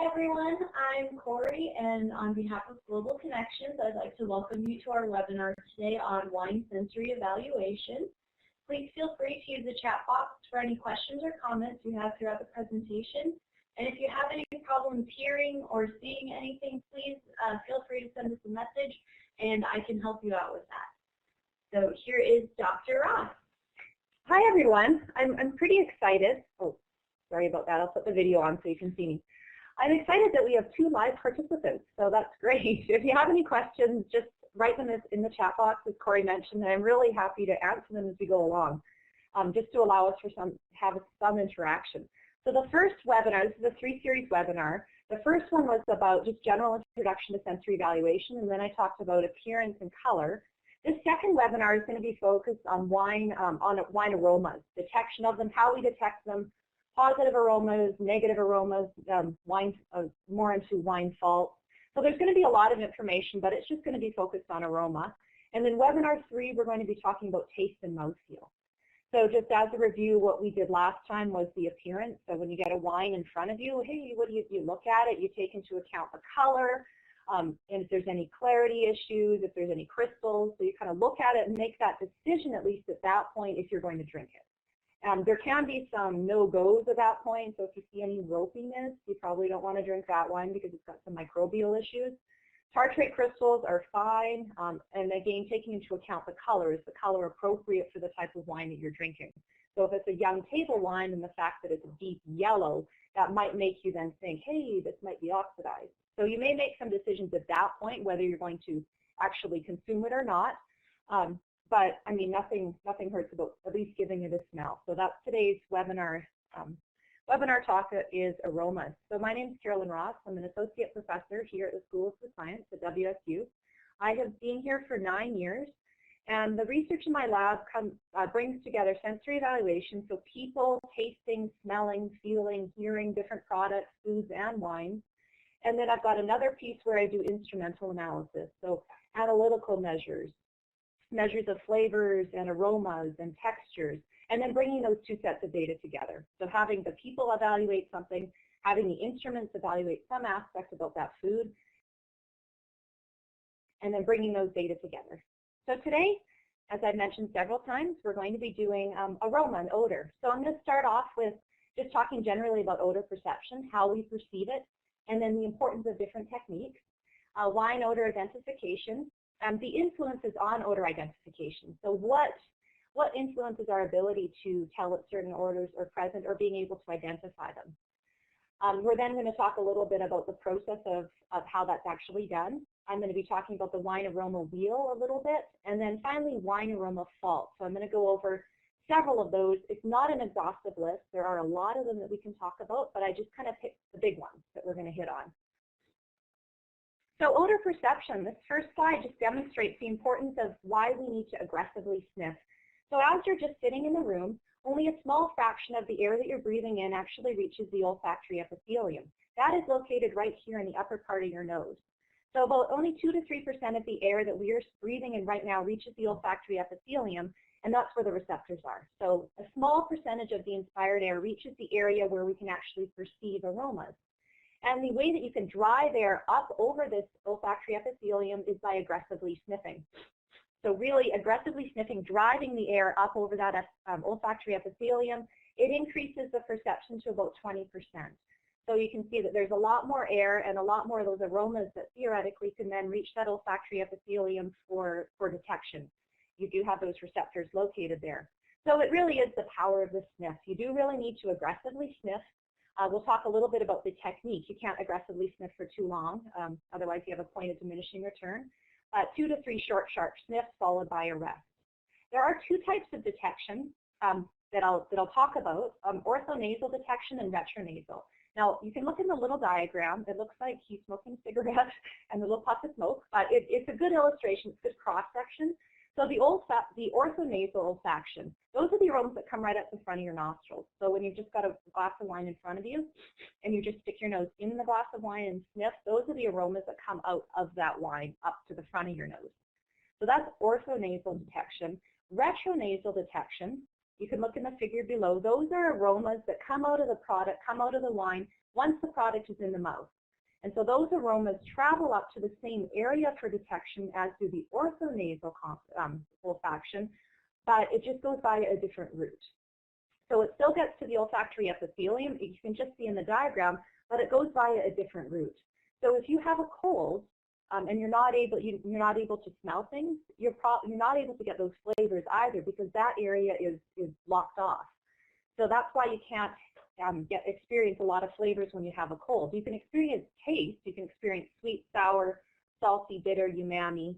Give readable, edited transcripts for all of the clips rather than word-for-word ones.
everyone, I'm Corey, and on behalf of Global Connections, I'd like to welcome you to our webinar today on wine sensory evaluation. Please feel free to use the chat box for any questions or comments you have throughout the presentation. And if you have any problems hearing or seeing anything, please feel free to send us a message, and I can help you out with that. So here is Dr. Ross. Hi, everyone. I'm pretty excited. Oh, sorry about that. I'll put the video on so you can see me. I'm excited that we have 2 live participants, so that's great. If you have any questions, just write them in the chat box, as Corey mentioned, and I'm really happy to answer them as we go along, just to allow us to have some interaction. So the first webinar, this is a 3-series webinar. The first one was about just general introduction to sensory evaluation, and then I talked about appearance and color. This second webinar is going to be focused on wine aromas, detection of them, how we detect them, positive aromas, negative aromas, more into wine faults. So there's going to be a lot of information, but it's just going to be focused on aroma. And then webinar 3, we're going to be talking about taste and mouthfeel. So just as a review, what we did last time was the appearance. So when you get a wine in front of you, hey, what do you look at it, you take into account the color, and if there's any clarity issues, if there's any crystals, so you kind of look at it and make that decision at least at that point if you're going to drink it. There can be some no-goes at that point, so if you see any ropiness, you probably don't want to drink that wine because it's got some microbial issues. Tartrate crystals are fine, and again, taking into account the color. Is the color appropriate for the type of wine that you're drinking? So if it's a young table wine and the fact that it's a deep yellow, that might make you then think, hey, this might be oxidized. So you may make some decisions at that point whether you're going to actually consume it or not. But I mean, nothing hurts about at least giving it a smell. So that's today's webinar. Webinar talk is aromas. So my name is Carolyn Ross. I'm an associate professor here at the School of Food Science at WSU. I have been here for 9 years, and the research in my lab brings together sensory evaluation, so people tasting, smelling, feeling, hearing different products, foods, and wines. And then I've got another piece where I do instrumental analysis, so analytical measures of flavors and aromas and textures, and then bringing those 2 sets of data together. So having the people evaluate something, having the instruments evaluate some aspect about that food, and then bringing those data together. So today, as I've mentioned several times, we're going to be doing aroma and odor. So I'm going to start off with just talking generally about odor perception, how we perceive it, and then the importance of different techniques. Wine odor identification, the influences on odor identification. So what influences our ability to tell that certain odors are present or being able to identify them. We're then going to talk a little bit about the process of how that's actually done. I'm going to be talking about the wine aroma wheel a little bit, and then finally wine aroma faults. So I'm going to go over several of those. It's not an exhaustive list. There are a lot of them that we can talk about, but I just kind of picked the big ones that we're going to hit on. So odor perception, this first slide just demonstrates the importance of why we need to aggressively sniff. So as you're just sitting in the room, only a small fraction of the air that you're breathing in actually reaches the olfactory epithelium. That is located right here in the upper part of your nose. So about only 2 to 3% of the air that we are breathing in right now reaches the olfactory epithelium, and that's where the receptors are. So a small percentage of the inspired air reaches the area where we can actually perceive aromas. And the way that you can drive air up over this olfactory epithelium is by aggressively sniffing. So really aggressively sniffing, driving the air up over that olfactory epithelium, it increases the perception to about 20%. So you can see that there's a lot more air and a lot more of those aromas that theoretically can then reach that olfactory epithelium for detection. You do have those receptors located there. So it really is the power of the sniff. You do really need to aggressively sniff. We'll talk a little bit about the technique. You can't aggressively sniff for too long, otherwise you have a point of diminishing return. 2 to 3 short, sharp sniffs followed by a rest. There are 2 types of detection that I'll talk about, orthonasal detection and retronasal. Now, you can look in the little diagram. It looks like he's smoking cigarettes and a little puff of smoke, but it's a good illustration. It's a good cross-section. So the orthonasal olfaction, those are the aromas that come right up the front of your nostrils. So when you've just got a glass of wine in front of you and you just stick your nose in the glass of wine and sniff, those are the aromas that come out of that wine up to the front of your nose. So that's orthonasal detection. Retronasal detection You can look in the figure below. Those are aromas that come out of the product, come out of the wine once the product is in the mouth. And so those aromas travel up to the same area for detection as do the orthonasal olfaction, but it just goes by a different route. So it still gets to the olfactory epithelium. You can just see in the diagram, but it goes via a different route. So if you have a cold and you're not able to smell things, you're not able to get those flavors either because that area is blocked off. So that's why you can't experience a lot of flavors when you have a cold. You can experience taste. You can experience sweet, sour, salty, bitter, umami,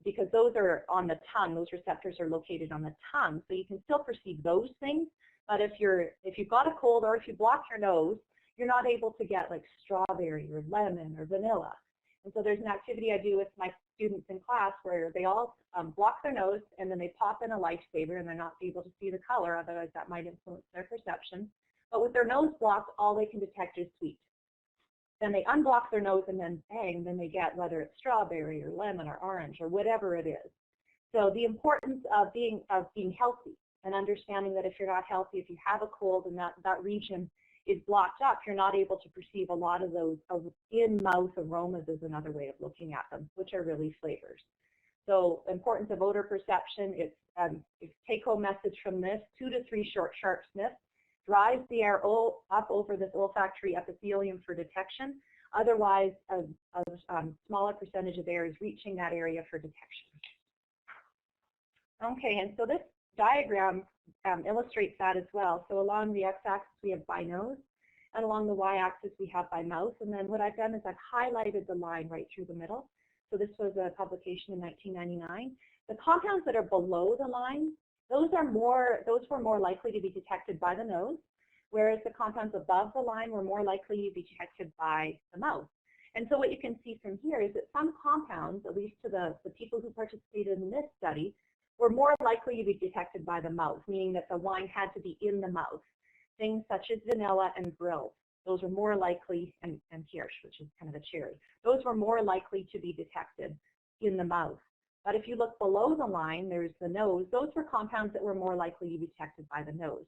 because those are on the tongue. Those receptors are located on the tongue, so you can still perceive those things. But if you've got a cold or if you block your nose, you're not able to get like strawberry or lemon or vanilla. And so there's an activity I do with my students in class where they all block their nose and then they pop in a lifesaver and they're not able to see the color, otherwise that might influence their perception. But with their nose blocked, all they can detect is sweet. Then they unblock their nose and then bang, then they get whether it's strawberry or lemon or orange or whatever it is. So the importance of being healthy and understanding that if you're not healthy, if you have a cold and that region is blocked up, you're not able to perceive a lot of those in-mouth aromas is another way of looking at them, which are really flavors. So importance of odor perception, it's take-home message from this, 2 to 3 short, sharp sniffs drives the air up over this olfactory epithelium for detection. Otherwise, a smaller percentage of air is reaching that area for detection. Okay, and so this diagram illustrates that as well. So along the x-axis we have by nose, and along the y-axis we have by mouth. And then what I've done is I've highlighted the line right through the middle. So this was a publication in 1999. The compounds that are below the line, those were more likely to be detected by the nose, whereas the compounds above the line were more likely to be detected by the mouth. And so what you can see from here is that some compounds, at least to the people who participated in this study, were more likely to be detected by the mouth, meaning that the wine had to be in the mouth. Things such as vanilla and brill, those were more likely, and kirsch, which is kind of a cherry, those were more likely to be detected in the mouth. But if you look below the line, there's the nose. Those were compounds that were more likely to be detected by the nose.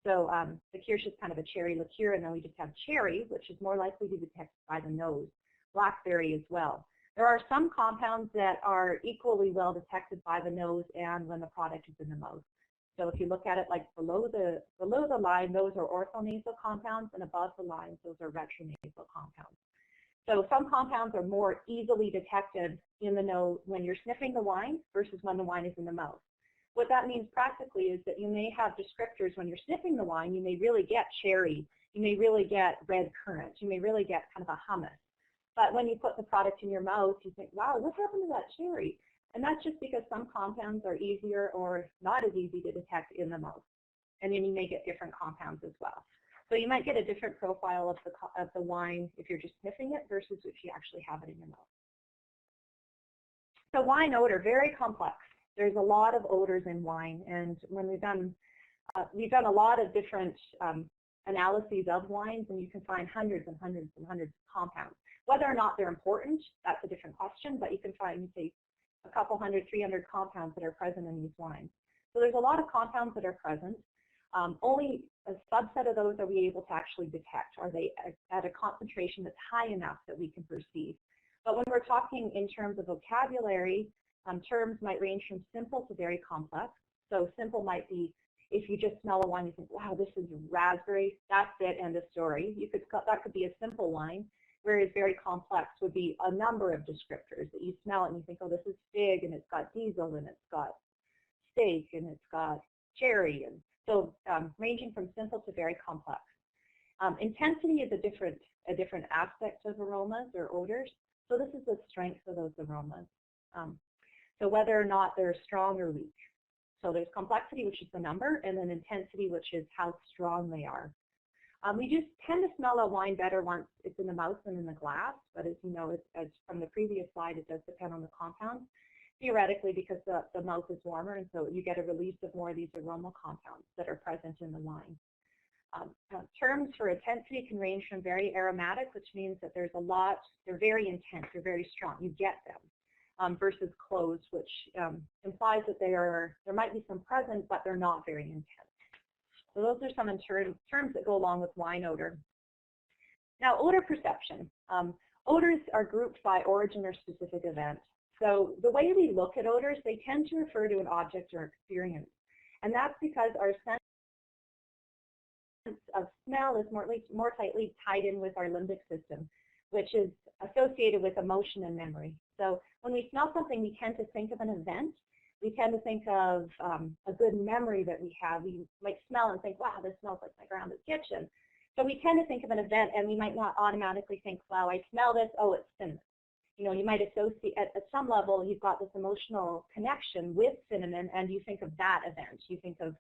So the kirsch is kind of a cherry liqueur, and then we just have cherry, which is more likely to be detected by the nose. Blackberry as well. There are some compounds that are equally well detected by the nose and when the product is in the mouth. So if you look at it like below the line, those are orthonasal compounds, and above the line, those are retronasal compounds. So some compounds are more easily detected in the nose when you're sniffing the wine versus when the wine is in the mouth. What that means practically is that you may have descriptors when you're sniffing the wine. You may really get cherry. You may really get red currant. You may really get kind of a hummus. But when you put the product in your mouth, you think, wow, what happened to that cherry? And that's just because some compounds are easier or not as easy to detect in the mouth. And then you may get different compounds as well. So you might get a different profile of the wine if you're just sniffing it versus if you actually have it in your mouth. So wine odor, very complex. There's a lot of odors in wine, and when we've done a lot of different analyses of wines, and you can find hundreds and hundreds and hundreds of compounds. Whether or not they're important, that's a different question, but you can find, say, a couple hundred, 300 compounds that are present in these wines. So there's a lot of compounds that are present. Only a subset of those are we able to actually detect. Are they at a concentration that's high enough that we can perceive? But when we're talking in terms of vocabulary, terms might range from simple to very complex. So simple might be if you just smell a wine, you think, wow, this is raspberry, that's it, end of story. That could be a simple wine, whereas very complex would be a number of descriptors that you smell it and you think, oh, this is fig, and it's got diesel, and it's got steak, and it's got cherry. And so ranging from simple to very complex. Intensity is a different aspect of aromas or odors. So this is the strength of those aromas. So whether or not they're strong or weak. So there's complexity, which is the number, and then intensity, which is how strong they are. We just tend to smell a wine better once it's in the mouth than in the glass, but as you know, as from the previous slide, it does depend on the compounds, theoretically, because the mouth is warmer, and so you get a release of more of these aroma compounds that are present in the wine. Terms for intensity can range from very aromatic, which means that there's a lot, they're very intense, they're very strong, you get them. versus closed, which implies that there might be some present, but they're not very intense. So those are some terms that go along with wine odor. Now, odor perception. Odors are grouped by origin or specific event. So the way we look at odors, they tend to refer to an object or experience. And that's because our sense of smell is more tightly tied in with our limbic system, which is associated with emotion and memory. So when we smell something, we tend to think of an event. We tend to think of a good memory that we have. We might smell and think, wow, this smells like my grandma's kitchen. So we tend to think of an event, and we might not automatically think, wow, I smell this, oh, it's cinnamon. You know, you might associate, at some level, you've got this emotional connection with cinnamon, and you think of that event. You think of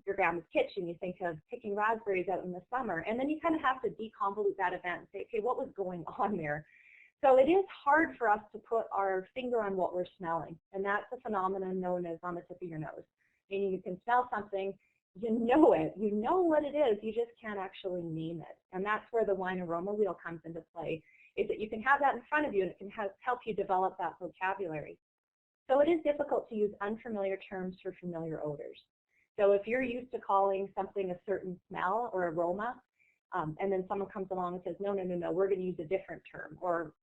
your grandma's kitchen, you think of picking raspberries out in the summer, and then you kind of have to deconvolute that event and say, okay, what was going on there? So it is hard for us to put our finger on what we're smelling, and that's a phenomenon known as on the tip of your nose. Meaning you can smell something, you know it, you know what it is, you just can't actually name it. And that's where the wine aroma wheel comes into play, is that you can have that in front of you and it can help you develop that vocabulary. So it is difficult to use unfamiliar terms for familiar odors. So if you're used to calling something a certain smell or aroma, and then someone comes along and says, no, we're going to use a different term, or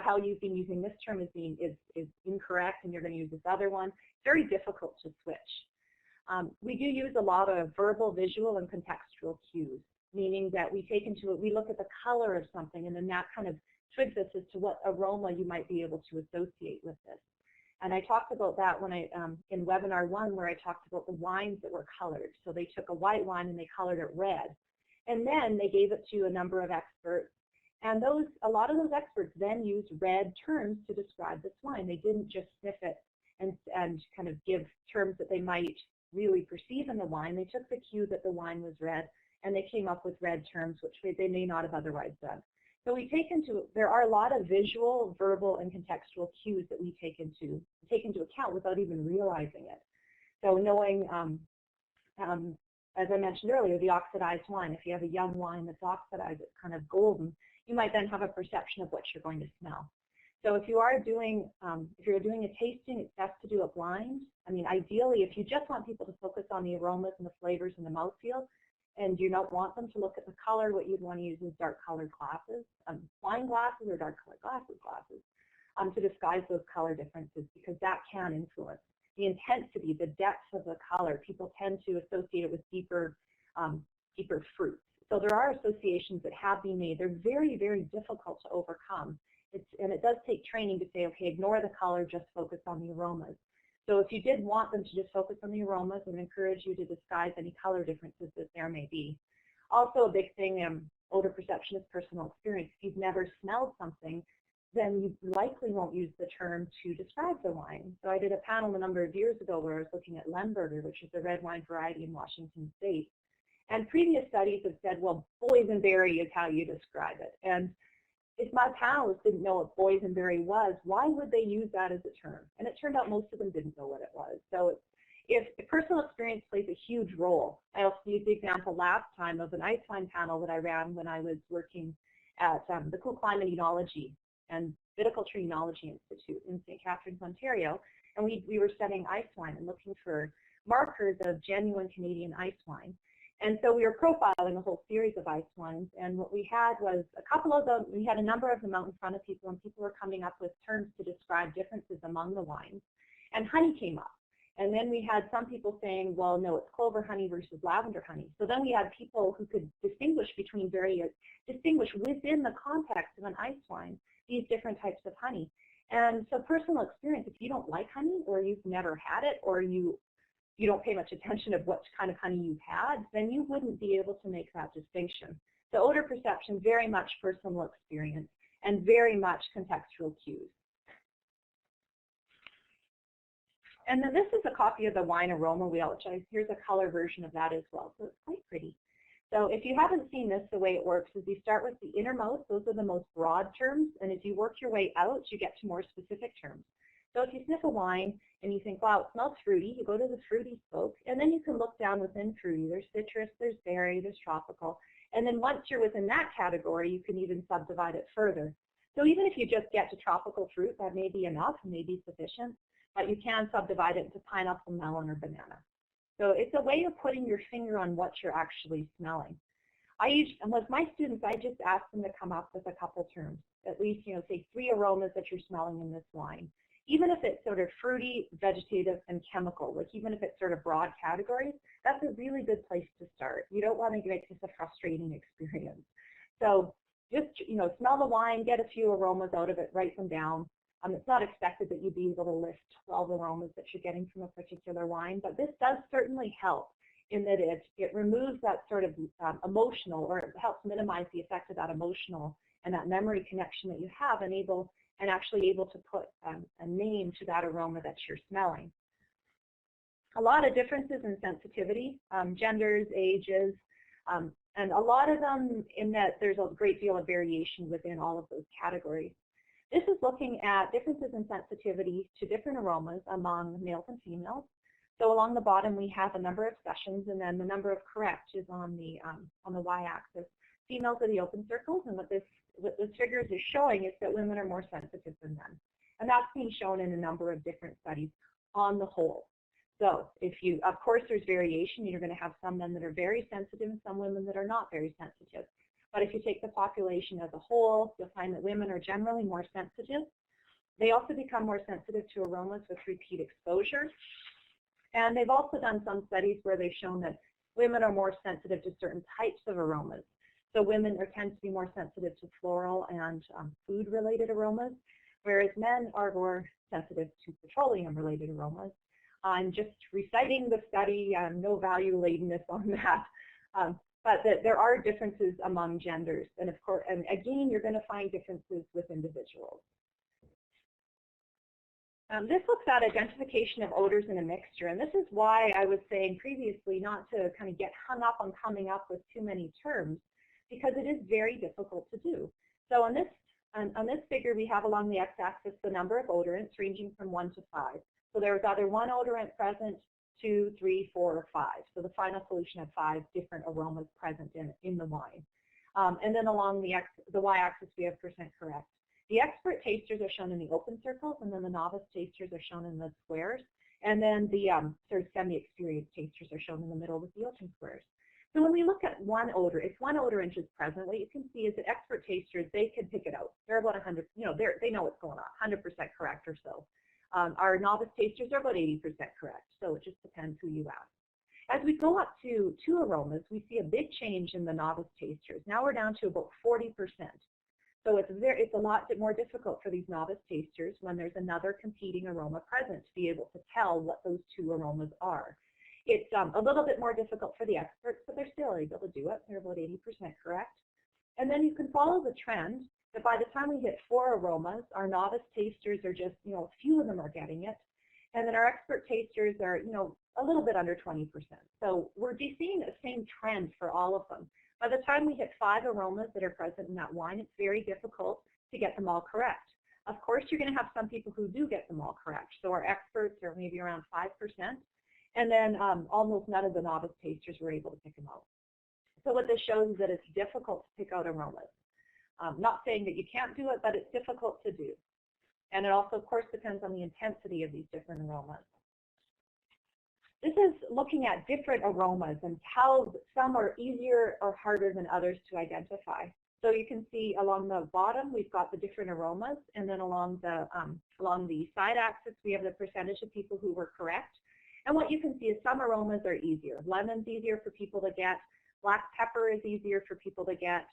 how you've been using this term is incorrect and you're going to use this other one, it's very difficult to switch. We do use a lot of verbal, visual, and contextual cues, meaning that we look at the color of something, and then that kind of twigs us as to what aroma you might be able to associate with this. And I talked about that when in webinar 1, where I talked about the wines that were colored. So they took a white wine and they colored it red. And then they gave it to a number of experts. And a lot of those experts then used red terms to describe this wine. They didn't just sniff it and kind of give terms that they might really perceive in the wine. They took the cue that the wine was red, and they came up with red terms, which they may not have otherwise done. So there are a lot of visual, verbal, and contextual cues that we take into account without even realizing it. So knowing, as I mentioned earlier, the oxidized wine, if you have a young wine that's oxidized, it's kind of golden, you might then have a perception of what you're going to smell. So if you're doing a tasting, it's best to do it blind. I mean, ideally, if you just want people to focus on the aromas and the flavors and the mouthfeel, and you don't want them to look at the color, what you'd want to use is dark colored glasses, wine glasses or dark colored glasses, to disguise those color differences, because that can influence the intensity, the depth of the color. People tend to associate it with deeper fruits. So there are associations that have been made. They're very, very difficult to overcome. And it does take training to say, okay, ignore the color, just focus on the aromas. So if you did want them to just focus on the aromas, I would encourage you to disguise any color differences that there may be. Also, a big thing, odor perception is personal experience. If you've never smelled something, then you likely won't use the term to describe the wine. So I did a panel a number of years ago where I was looking at Lemberger, which is a red wine variety in Washington State. And previous studies have said, well, boysenberry is how you describe it. And if my panelists didn't know what boysenberry was, why would they use that as a term? And it turned out most of them didn't know what it was. So if personal experience plays a huge role. I also used the example last time of an ice wine panel that I ran when I was working at the Cool Climate Enology and Viticulture Enology Institute in St. Catharines, Ontario. And we were studying ice wine and looking for markers of genuine Canadian ice wine. And so we were profiling a whole series of ice wines, and what we had was we had a number of them out in front of people, and people were coming up with terms to describe differences among the wines. And honey came up. And then we had some people saying, well, no, it's clover honey versus lavender honey. So then we had people who could distinguish within the context of an ice wine these different types of honey. And so personal experience, if you don't like honey, or you've never had it, or you don't pay much attention of what kind of honey you've had, then you wouldn't be able to make that distinction. So odor perception, very much personal experience and very much contextual cues. And then this is a copy of the wine aroma wheel, here's a color version of that as well, so it's quite pretty. So if you haven't seen this, the way it works is you start with the innermost, those are the most broad terms, and as you work your way out, you get to more specific terms. So if you sniff a wine and you think, wow, it smells fruity, you go to the fruity spoke, and then you can look down within fruity. There's citrus, there's berry, there's tropical. And then once you're within that category, you can even subdivide it further. So even if you just get to tropical fruit, that may be enough, may be sufficient, but you can subdivide it into pineapple, melon, or banana. So it's a way of putting your finger on what you're actually smelling. And with my students, I just ask them to come up with a couple terms, at least, say 3 aromas that you're smelling in this wine. Even if it's sort of fruity, vegetative, and chemical, like even if it's sort of broad categories, that's a really good place to start. You don't want to make this a frustrating experience. So just, smell the wine, get a few aromas out of it, write them down. It's not expected that you'd be able to list 12 aromas that you're getting from a particular wine, but this does certainly help in that it removes that sort of emotional, or it helps minimize the effect of that emotional and that memory connection that you have, and actually able to put a name to that aroma that you're smelling. A lot of differences in sensitivity, genders, ages, and a lot of them in that there's a great deal of variation within all of those categories. This is looking at differences in sensitivity to different aromas among males and females. So along the bottom we have a number of sessions, and then the number of correct is on the y-axis. Females are the open circles, and what this figures is showing is that women are more sensitive than men. And that's being shown in a number of different studies on the whole. So of course there's variation. You're going to have some men that are very sensitive and some women that are not very sensitive. But if you take the population as a whole, you'll find that women are generally more sensitive. They also become more sensitive to aromas with repeat exposure. And they've also done some studies where they've shown that women are more sensitive to certain types of aromas. So women tend to be more sensitive to floral and food-related aromas, whereas men are more sensitive to petroleum-related aromas. I'm just reciting the study, no value ladenness on that. But there are differences among genders, and of course, and again, you're going to find differences with individuals. This looks at identification of odors in a mixture, and this is why I was saying previously not to kind of get hung up on coming up with too many terms, because it is very difficult to do. So on this figure, we have along the x-axis the number of odorants ranging from 1 to 5. So there was either 1 odorant present, 2, 3, 4, or 5. So the final solution had 5 different aromas present in the wine. And then along the y-axis, we have percent correct. The expert tasters are shown in the open circles, and then the novice tasters are shown in the squares. And then the sort of semi-experienced tasters are shown in the middle with the open squares. So when we look at one odor, if 1 odorant is present, what you can see is that expert tasters, they can pick it out. They're about 100, they know what's going on, 100% correct or so. Our novice tasters are about 80% correct, so it just depends who you ask. As we go up to 2 aromas, we see a big change in the novice tasters. Now we're down to about 40%. So it's a lot more difficult for these novice tasters when there's another competing aroma present to be able to tell what those 2 aromas are. It's a little bit more difficult for the experts, but they're still able to do it. They're about 80% correct. And then you can follow the trend that by the time we hit 4 aromas, our novice tasters are just, a few of them are getting it. And then our expert tasters are, a little bit under 20%. So we're seeing the same trend for all of them. By the time we hit 5 aromas that are present in that wine, it's very difficult to get them all correct. Of course, you're going to have some people who do get them all correct. So our experts are maybe around 5%. And then almost none of the novice tasters were able to pick them out. So what this shows is that it's difficult to pick out aromas. Not saying that you can't do it, but it's difficult to do. And it also, of course, depends on the intensity of these different aromas. This is looking at different aromas and how some are easier or harder than others to identify. So you can see along the bottom, we've got the different aromas, and then along the side axis, we have the percentage of people who were correct. And what you can see is some aromas are easier. Lemon's easier for people to get. Black pepper is easier for people to get.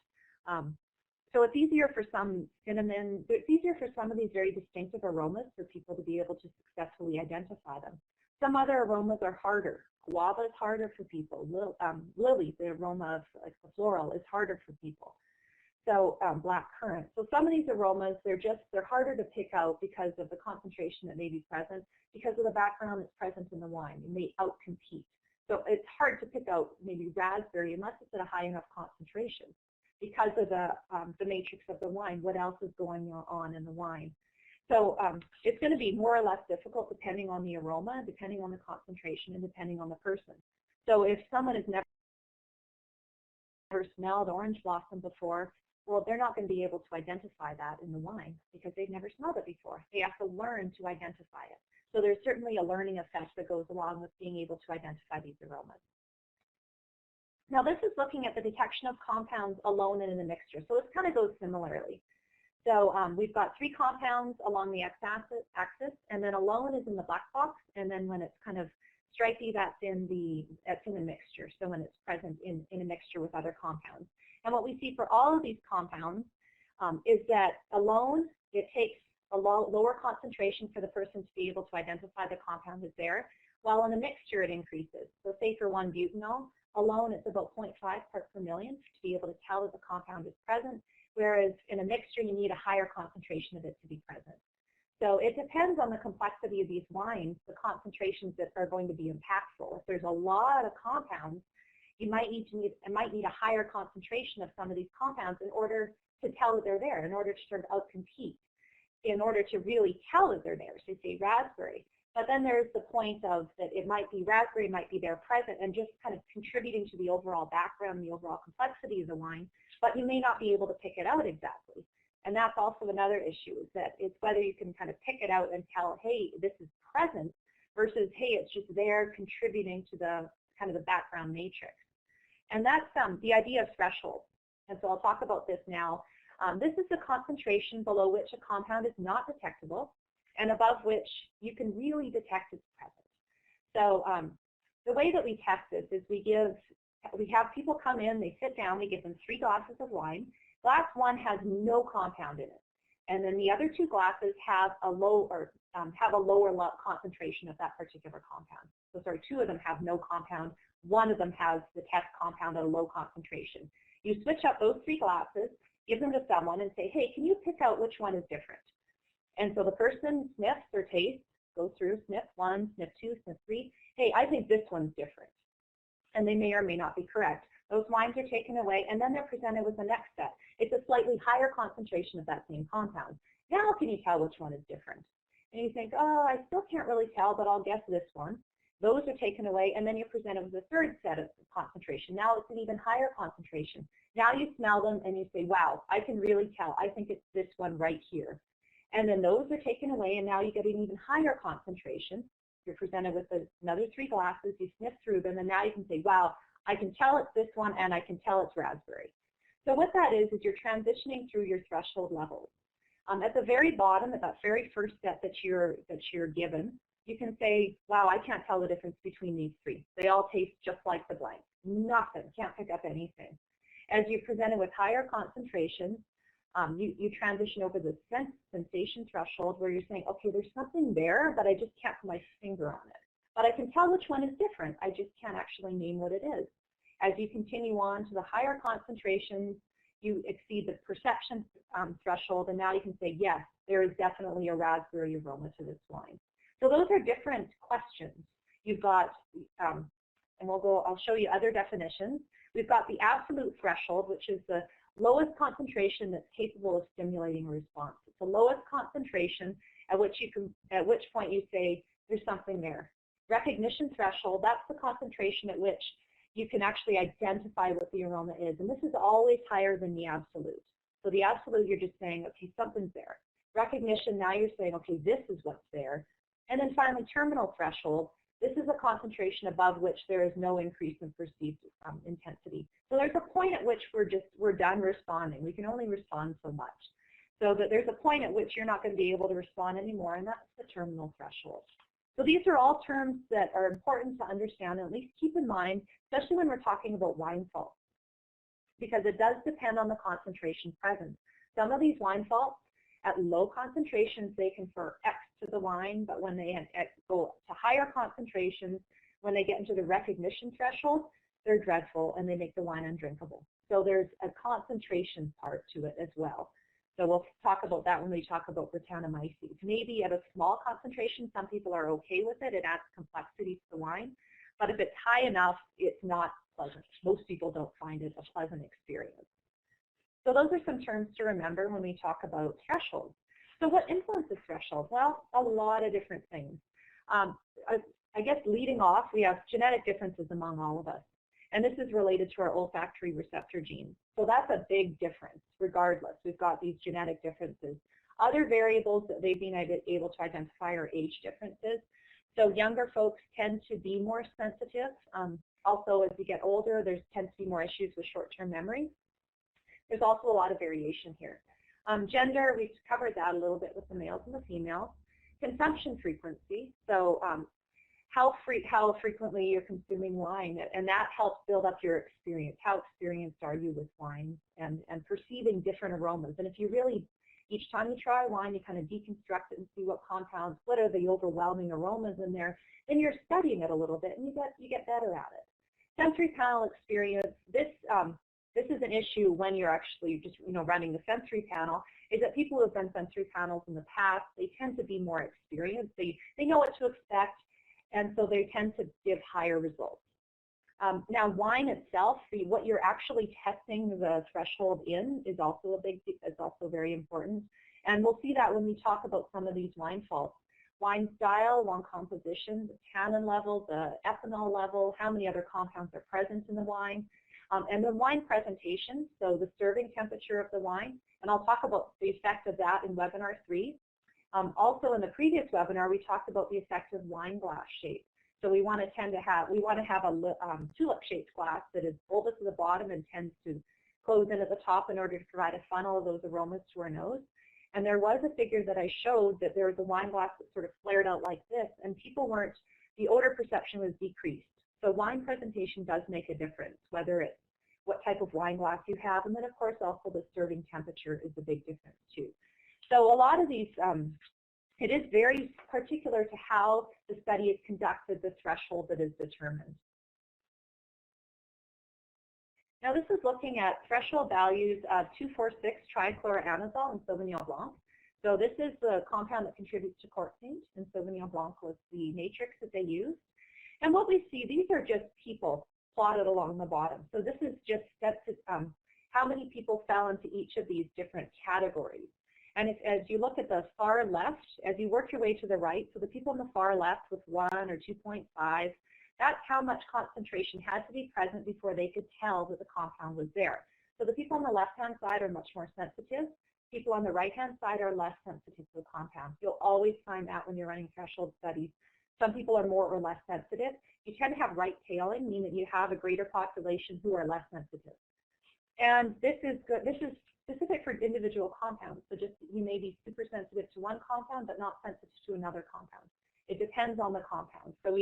So it's easier for some cinnamon. It's easier for some of these very distinctive aromas for people to be able to successfully identify them. Some other aromas are harder. Guava is harder for people. Lily, the aroma of like the floral, is harder for people. So black currant. So some of these aromas, they're harder to pick out because of the concentration that may be present, because of the background that's present in the wine. It may outcompete. So it's hard to pick out maybe raspberry unless it's at a high enough concentration because of the matrix of the wine. What else is going on in the wine? So it's going to be more or less difficult depending on the aroma, depending on the concentration, and depending on the person. So if someone has never never smelled orange blossom before, well, they're not going to be able to identify that in the wine because they've never smelled it before. They have to learn to identify it. So there's certainly a learning effect that goes along with being able to identify these aromas. Now this is looking at the detection of compounds alone and in a mixture. So this kind of goes similarly. So we've got 3 compounds along the x-axis, and then alone is in the black box, and then when it's kind of stripy, that's in the mixture. So when it's present in a mixture with other compounds. And what we see for all of these compounds is that alone, it takes a lower concentration for the person to be able to identify the compound is there, while in a mixture it increases. So say for 1-butanol, alone it's about 0.5 parts per million to be able to tell that the compound is present, whereas in a mixture you need a higher concentration of it to be present. So it depends on the complexity of these wines, the concentrations that are going to be impactful. If there's a lot of compounds, it might need a higher concentration of some of these compounds in order to tell that they're there, in order to sort of outcompete, in order to really tell that they're there. So say raspberry. But then there's the point of that it might be raspberry, might be there present and just kind of contributing to the overall background, the overall complexity of the wine, but you may not be able to pick it out exactly. And that's also another issue, is that it's whether you can kind of pick it out and tell, hey, this is present, versus, hey, it's just there contributing to the kind of the background matrix. And that's the idea of threshold. And so I'll talk about this now. This is the concentration below which a compound is not detectable and above which you can really detect its presence. So the way that we test this is we have people come in, they sit down, we give them 3 glasses of wine. Glass 1 has no compound in it. And then the other 2 glasses have a lower concentration of that particular compound. So sorry, 2 of them have no compound. 1 of them has the test compound at a low concentration. You switch up those 3 glasses, give them to someone and say, hey, can you pick out which one is different? And so the person sniffs or tastes, goes through, sniff 1, sniff 2, sniff 3. Hey, I think this one's different. And they may or may not be correct. Those wines are taken away, and then they're presented with the next set. It's a slightly higher concentration of that same compound. Now can you tell which one is different? And you think, oh, I still can't really tell, but I'll guess this one. Those are taken away, and then you're presented with a third set of concentration. Now it's an even higher concentration. Now you smell them, and you say, wow, I can really tell. I think it's this one right here. And then those are taken away, and now you get an even higher concentration. You're presented with another 3 glasses. You sniff through them, and now you can say, wow, I can tell it's this one, and I can tell it's raspberry. So what that is you're transitioning through your threshold levels. At the very bottom, at that very first step that you're given, you can say, wow, I can't tell the difference between these 3. They all taste just like the blank. Nothing, can't pick up anything. As you're presented with higher concentrations, you transition over the sensation threshold where you're saying, okay, there's something there, but I just can't put my finger on it. But I can tell which one is different. I just can't actually name what it is. As you continue on to the higher concentrations, you exceed the perception threshold, and now you can say, yes, there is definitely a raspberry aroma to this wine. So those are different questions. You've got, and I'll show you other definitions. We've got the absolute threshold, which is the lowest concentration that's capable of stimulating a response. It's the lowest concentration at which point you say there's something there. Recognition threshold, that's the concentration at which you can actually identify what the aroma is, and this is always higher than the absolute. So the absolute, you're just saying, okay, something's there. Recognition, now you're saying, okay, this is what's there. And then finally, terminal threshold, this is a concentration above which there is no increase in perceived intensity. So there's a point at which we're done responding. We can only respond so much. So that there's a point at which you're not going to be able to respond anymore, and that's the terminal threshold. So these are all terms that are important to understand and at least keep in mind, especially when we're talking about wine faults, because it does depend on the concentration present. Some of these wine faults, at low concentrations, they confer X to the wine, but when they go to higher concentrations, when they get into the recognition threshold, they're dreadful and they make the wine undrinkable. So there's a concentration part to it as well. So we'll talk about that when we talk about Brettanomyces. Maybe at a small concentration, some people are okay with it. It adds complexity to the wine. But if it's high enough, it's not pleasant. Most people don't find it a pleasant experience. So those are some terms to remember when we talk about thresholds. So what influences threshold? Well, a lot of different things. I guess leading off, we have genetic differences among all of us. And this is related to our olfactory receptor genes. So that's a big difference, regardless. We've got these genetic differences. Other variables that they've been able to identify are age differences. So younger folks tend to be more sensitive. Also, as you get older, there tends to be more issues with short-term memory. There's also a lot of variation here. Gender, we've covered that a little bit with the males and the females. Consumption frequency, so how frequently you're consuming wine, and that helps build up your experience. How experienced are you with wine and perceiving different aromas? And if you really, each time you try wine, you kind of deconstruct it and see what compounds, what are the overwhelming aromas in there, then you're studying it a little bit and you get better at it. Sensory panel experience, this is an issue when you're actually just running the sensory panel, is that people who have done sensory panels in the past, they tend to be more experienced. They know what to expect, and so they tend to give higher results. Now, wine itself, what you're actually testing the threshold in is also very important, and we'll see that when we talk about some of these wine faults. Wine style, wine composition, the tannin level, the ethanol level, how many other compounds are present in the wine. And the wine presentation, so the serving temperature of the wine, and I'll talk about the effect of that in webinar 3. Also in the previous webinar, we talked about the effect of wine glass shape. So we want to have a tulip-shaped glass that is bulbous at the bottom and tends to close in at the top in order to provide a funnel of those aromas to our nose. And there was a figure that I showed that there was a wine glass that sort of flared out like this, and the odor perception was decreased. So wine presentation does make a difference, whether it's what type of wine glass you have, and then of course also the serving temperature is a big difference too. So a lot of these, it is very particular to how the study is conducted, the threshold that is determined. Now this is looking at threshold values of 2,4,6-trichloroanisole in Sauvignon Blanc. So this is the compound that contributes to Cork Taint, and Sauvignon Blanc was the matrix that they used. And what we see, these are just people plotted along the bottom. So this is just how many people fell into each of these different categories. And as you look at the far left, as you work your way to the right, so the people on the far left with 1 or 2.5, that's how much concentration had to be present before they could tell that the compound was there. So the people on the left-hand side are much more sensitive. People on the right-hand side are less sensitive to the compound. You'll always find that when you're running threshold studies. Some people are more or less sensitive. You tend to have right tailing, meaning that you have a greater population who are less sensitive. And this is good. This is specific for individual compounds. So just you may be super sensitive to one compound, but not sensitive to another compound. It depends on the compound. So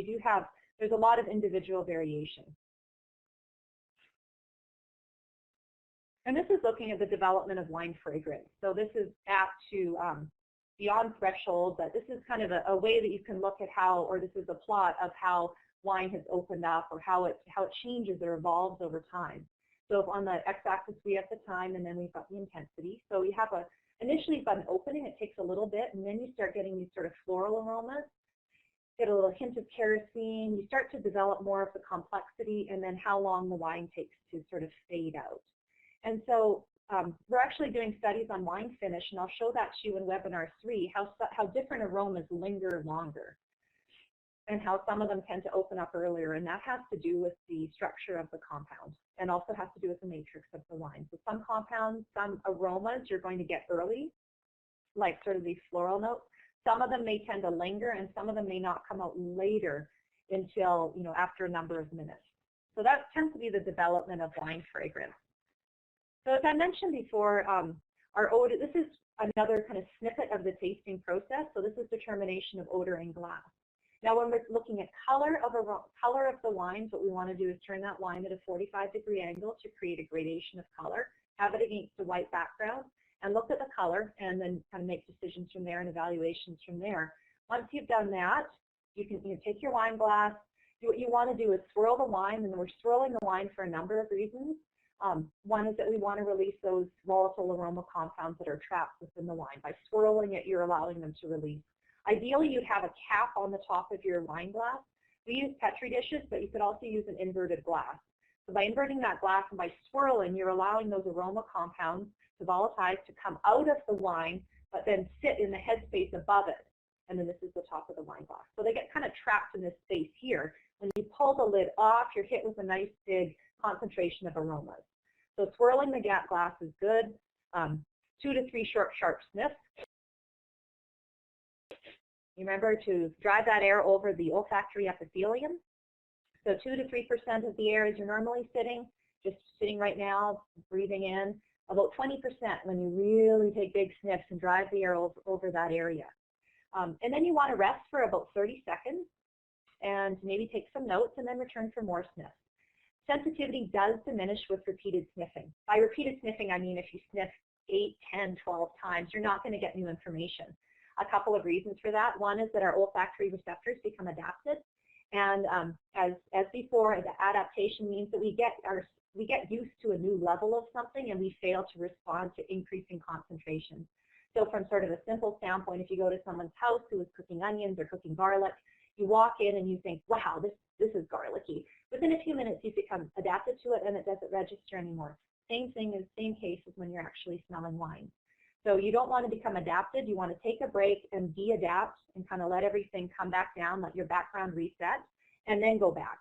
there's a lot of individual variation. And this is looking at the development of wine fragrance. So this is apt to beyond threshold, but this is kind of a way that you can look at how, or this is a plot of how wine has opened up or how it changes or evolves over time. So on the x-axis we have the time, and then we've got the intensity. So we have initially you've got an opening, it takes a little bit, and then you start getting these sort of floral aromas, get a little hint of kerosene, you start to develop more of the complexity, and then how long the wine takes to sort of fade out. And so we're actually doing studies on wine finish, and I'll show that to you in webinar 3, how different aromas linger longer and how some of them tend to open up earlier, and that has to do with the structure of the compound and also has to do with the matrix of the wine. So some compounds, some aromas you're going to get early, like sort of these floral notes. Some of them may tend to linger, and some of them may not come out later until, after a number of minutes. So that tends to be the development of wine fragrance. So as I mentioned before, our odor, this is another kind of snippet of the tasting process. So this is determination of odor in glass. Now when we're looking at color of the wines, what we want to do is turn that wine at a 45-degree angle to create a gradation of color, have it against a white background, and look at the color, and then kind of make decisions from there and evaluations from there. Once you've done that, you can take your wine glass. What you want to do is swirl the wine, and we're swirling the wine for a number of reasons. One is that we want to release those volatile aroma compounds that are trapped within the wine. By swirling it, you're allowing them to release. Ideally, you'd have a cap on the top of your wine glass. We use Petri dishes, but you could also use an inverted glass. So by inverting that glass and by swirling, you're allowing those aroma compounds to volatilize, to come out of the wine, but then sit in the headspace above it. And then this is the top of the wine glass. So they get kind of trapped in this space here, When you pull the lid off, you're hit with a nice big concentration of aromas. So swirling the gap glass is good. 2 to 3 short, sharp sniffs. Remember to drive that air over the olfactory epithelium. So 2 to 3% of the air as you're normally sitting, just sitting right now, breathing in. About 20% when you really take big sniffs and drive the air over that area. And then you want to rest for about 30 seconds and maybe take some notes and then return for more sniffs. Sensitivity does diminish with repeated sniffing. By repeated sniffing, I mean if you sniff 8, 10, 12 times, you're not going to get new information. A couple of reasons for that. One is that our olfactory receptors become adapted. And as before, the adaptation means that we get used to a new level of something and we fail to respond to increasing concentration. So from sort of a simple standpoint, if you go to someone's house who is cooking onions or cooking garlic, you walk in and you think, wow, this is garlicky. Within a few minutes, you become adapted to it and it doesn't register anymore. Same case as when you're actually smelling wine. So you don't want to become adapted. You want to take a break and de-adapt and kind of let everything come back down, let your background reset, and then go back.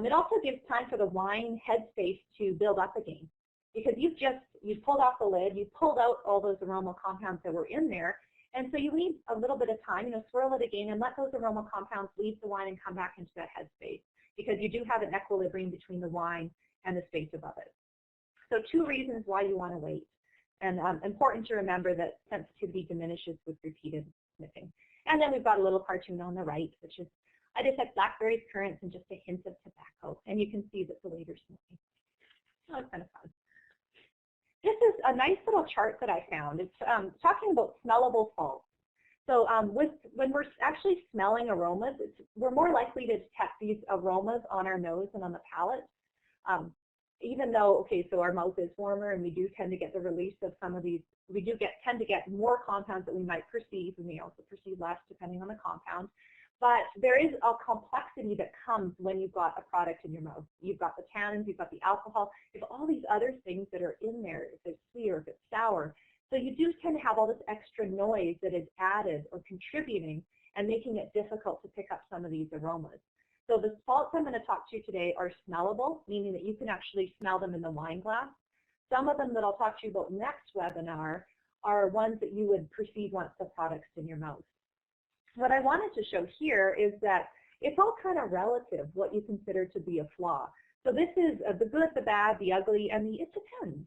It also gives time for the wine headspace to build up again, because you've pulled off the lid, you pulled out all those aroma compounds that were in there, and so you need a little bit of time, swirl it again and let those aroma compounds leave the wine and come back into that headspace, because you do have an equilibrium between the wine and the space above it. So 2 reasons why you want to wait. And important to remember that sensitivity diminishes with repeated sniffing. And then we've got a little cartoon on the right, which is, I just like blackberries, currants, and just a hint of tobacco. And you can see that the later sniffing. Oh, it's kind of fun. This is a nice little chart that I found. It's talking about smellable faults. So when we're actually smelling aromas, we're more likely to detect these aromas on our nose and on the palate. Even though, okay, so our mouth is warmer and we do tend to get the release of some of these, we do tend to get more compounds that we might perceive, and we also perceive less depending on the compound. But there is a complexity that comes when you've got a product in your mouth. You've got the tannins, you've got the alcohol, you've all these other things that are in there, if it's sweet or if it's sour. So you do tend to have all this extra noise that is added or contributing and making it difficult to pick up some of these aromas. So the salts I'm going to talk to you today are smellable, meaning that you can actually smell them in the wine glass. Some of them that I'll talk to you about next webinar are ones that you would perceive once the product's in your mouth. What I wanted to show here is that it's all kind of relative, what you consider to be a flaw. So this is the good, the bad, the ugly, and the it depends.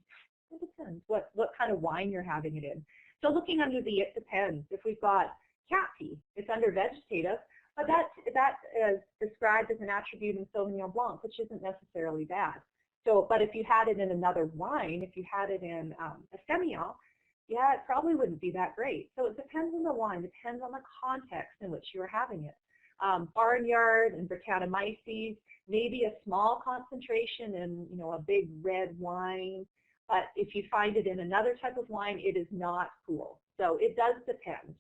It depends what kind of wine you're having it in. So looking under the it depends, if we've got cat pee, it's under vegetative. But that is described as an attribute in Sauvignon blanc, which isn't necessarily bad. So, but if you had it in another wine, if you had it in a Semillon, yeah, it probably wouldn't be that great. So it depends on the wine, depends on the context in which you are having it. Barnyard and Brettanomyces, maybe a small concentration in a big red wine, but if you find it in another type of wine, it is not cool. So it does depend.